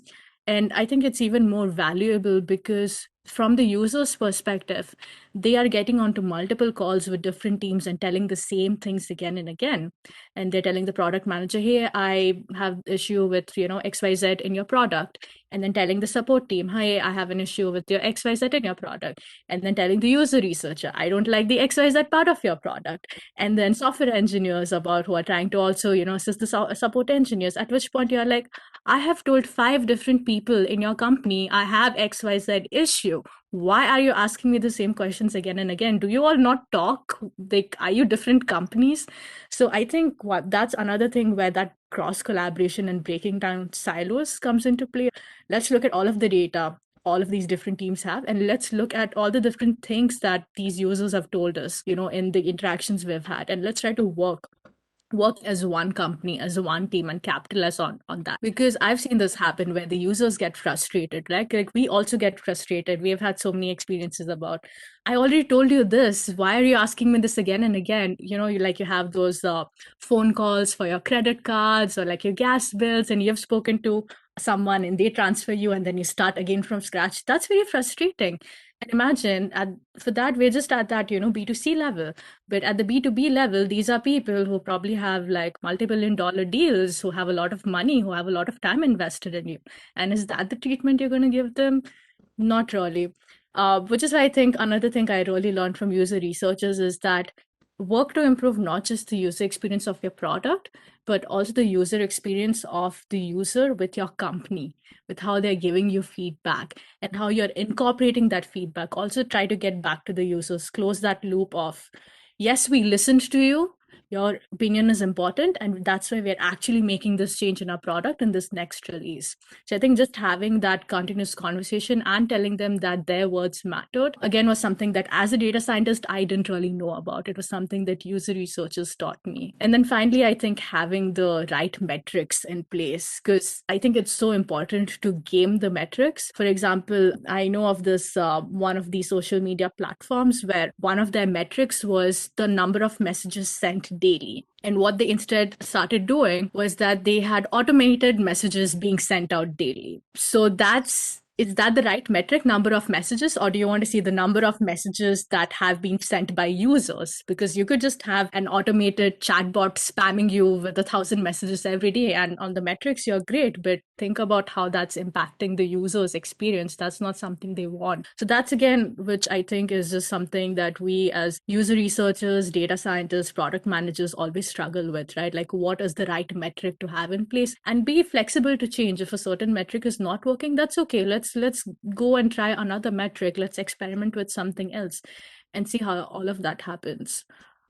And I think it's even more valuable because from the user's perspective, they are getting onto multiple calls with different teams and telling the same things again and again. And they're telling the product manager, hey, I have issue with, XYZ in your product. And then telling the support team, hey, I have an issue with your XYZ in your product. And then telling the user researcher, I don't like the XYZ part of your product. And then software engineers about who are trying to also, assist the support engineers, at which point you're like, I have told 5 different people in your company I have XYZ issue. Why are you asking me the same questions again and again? Do you all not talk? Like, are you different companies? So I think that's another thing where that cross collaboration and breaking down silos comes into play. Let's look at all of the data all of these different teams have, and let's look at all the different things that these users have told us, in the interactions we've had, and let's try to work as one company, as one team, and capitalize on that. Because I've seen this happen where the users get frustrated, right? Like we also get frustrated. We have had so many experiences about, I already told you this, why are you asking me this again and again? You have those phone calls for your credit cards or like your gas bills, and you've spoken to someone and they transfer you and then you start again from scratch. That's very frustrating. And imagine for that, we're just at that, B2C level. But at the B2B level, these are people who probably have like multi-billion-dollar deals, who have a lot of money, who have a lot of time invested in you. And is that the treatment you're going to give them? Not really. Which is why I think another thing I really learned from user researchers is that work to improve not just the user experience of your product, but also the user experience of the user with your company, with how they're giving you feedback and how you're incorporating that feedback. Also, try to get back to the users, close that loop of, yes, we listened to you. Your opinion is important, and that's why we're actually making this change in our product in this next release. So I think just having that continuous conversation and telling them that their words mattered, again, was something that as a data scientist, I didn't really know about. It was something that user researchers taught me. And then finally, I think having the right metrics in place, because I think it's so important to game the metrics. For example, I know of this one of the social media platforms where one of their metrics was the number of messages sent daily. And what they instead started doing was that they had automated messages being sent out daily. So is that the right metric, number of messages, or do you want to see the number of messages that have been sent by users? Because you could just have an automated chatbot spamming you with 1,000 messages every day, and on the metrics, you're great, but think about how that's impacting the user's experience. That's not something they want. So that's, again, which I think is just something that we as user researchers, data scientists, product managers always struggle with, right? Like, what is the right metric to have in place? And be flexible to change. If a certain metric is not working, that's okay. Let's go and try another metric. Let's experiment with something else and see how all of that happens.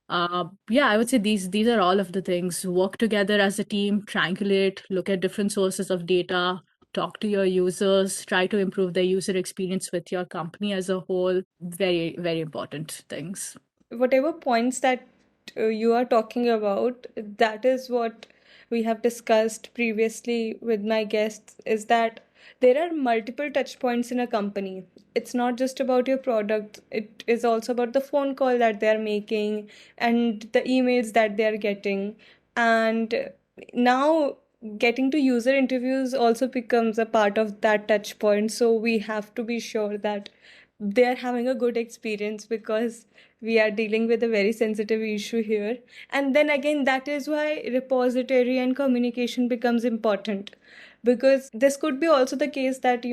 Yeah, I would say these are all of the things. Work together as a team, triangulate, look at different sources of data, talk to your users, try to improve their user experience with your company as a whole. Very, very important things. Whatever points that you are talking about, that is what we have discussed previously with my guests, is that there are multiple touch points in a company. It's not just about your product, it is also about the phone call that they're making and the emails that they're getting. And now getting to user interviews also becomes a part of that touch point. So we have to be sure that they're having a good experience, because we are dealing with a very sensitive issue here. And then again, that is why repository and communication becomes important. because this could be also the case that,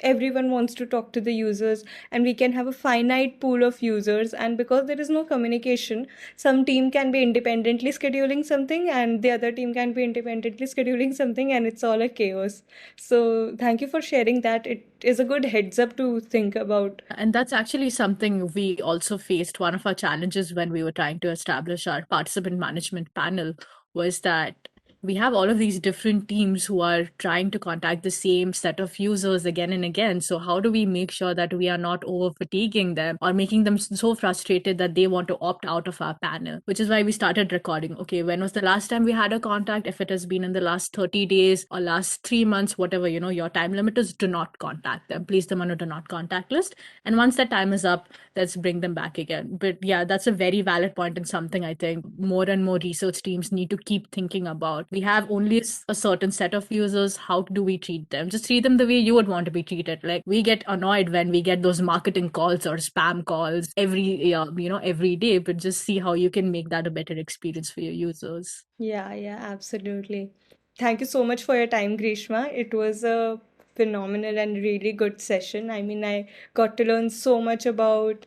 everyone wants to talk to the users, and we can have a finite pool of users, and because there is no communication, some team can be independently scheduling something and the other team can be independently scheduling something, and it's all a chaos. So thank you for sharing that. It is a good heads up to think about. And that's actually something we also faced. One of our challenges when we were trying to establish our participant management panel was that we have all of these different teams who are trying to contact the same set of users again and again. So, how do we make sure that we are not over fatiguing them or making them so frustrated that they want to opt out of our panel? Which is why we started recording. Okay, when was the last time we had a contact? If it has been in the last 30 days or last 3 months, whatever, your time limit is, do not contact them. Place them on a do not contact list. And once that time is up, let's bring them back again. But yeah, that's a very valid point, and something I think more and more research teams need to keep thinking about. We have only a certain set of users. How do we treat them? Just treat them the way you would want to be treated. Like, we get annoyed when we get those marketing calls or spam calls every day, but just see how you can make that a better experience for your users. Yeah, yeah, absolutely. Thank you so much for your time, Grishma. It was a phenomenal and really good session. I mean, I got to learn so much about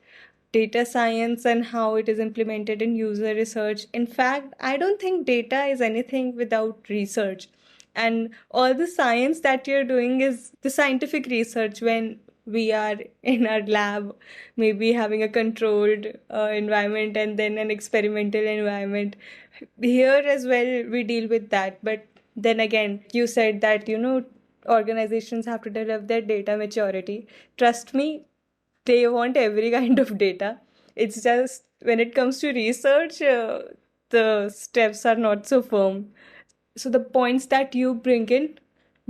data science and how it is implemented in user research. In fact, I don't think data is anything without research. And all the science that you're doing is the scientific research when we are in our lab, maybe having a controlled environment and then an experimental environment. Here as well, we deal with that. But then again, you said that, organizations have to develop their data maturity. Trust me, they want every kind of data. It's just when it comes to research, the steps are not so firm. So the points that you bring in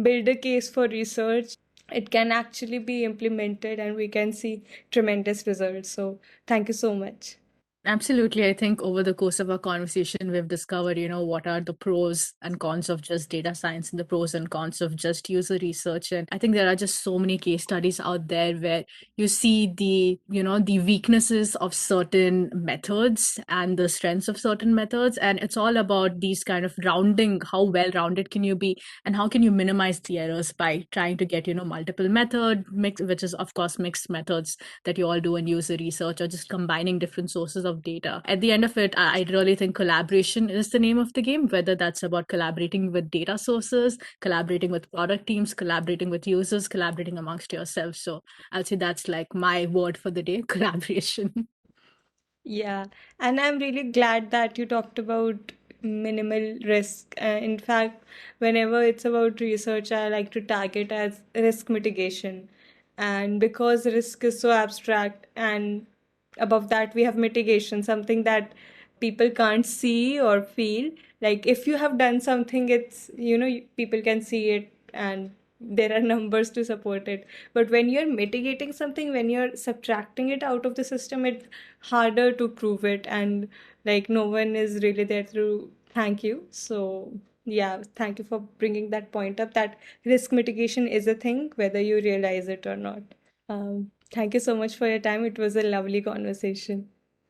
build a case for research. It can actually be implemented and we can see tremendous results. So thank you so much. Absolutely. I think over the course of our conversation, we've discovered, what are the pros and cons of just data science and the pros and cons of just user research. And I think there are just so many case studies out there where you see the weaknesses of certain methods and the strengths of certain methods. And it's all about these kind of rounding, how well rounded can you be and how can you minimize the errors by trying to get, multiple method mix, which is of course mixed methods that you all do in user research, or just combining different sources of data. At the end of it, I really think collaboration is the name of the game, whether that's about collaborating with data sources, collaborating with product teams, collaborating with users, collaborating amongst yourselves. So I'll say that's like my word for the day, collaboration. Yeah, and I'm really glad that you talked about minimal risk. In fact, whenever it's about research, I like to tag it as risk mitigation. And because risk is so abstract, and above that, we have mitigation, something that people can't see or feel. Like if you have done something, it's, people can see it and there are numbers to support it. But when you're mitigating something, when you're subtracting it out of the system, it's harder to prove it. And like no one is really there to thank you. So yeah, thank you for bringing that point up, that risk mitigation is a thing, whether you realize it or not. Thank you so much for your time. It was a lovely conversation.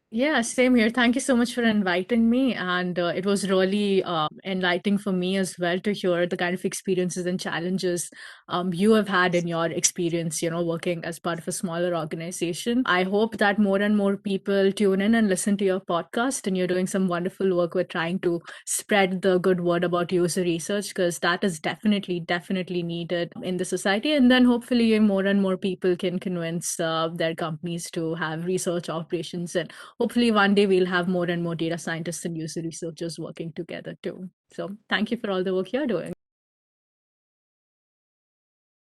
Yeah, same here. Thank you so much for inviting me. And it was really enlightening for me as well to hear the kind of experiences and challenges you have had in your experience, working as part of a smaller organization. I hope that more and more people tune in and listen to your podcast. And you're doing some wonderful work with trying to spread the good word about user research, because that is definitely, definitely needed in the society. And then hopefully more and more people can convince their companies to have research operations, and hopefully one day we'll have more and more data scientists and user researchers working together too. So thank you for all the work you're doing.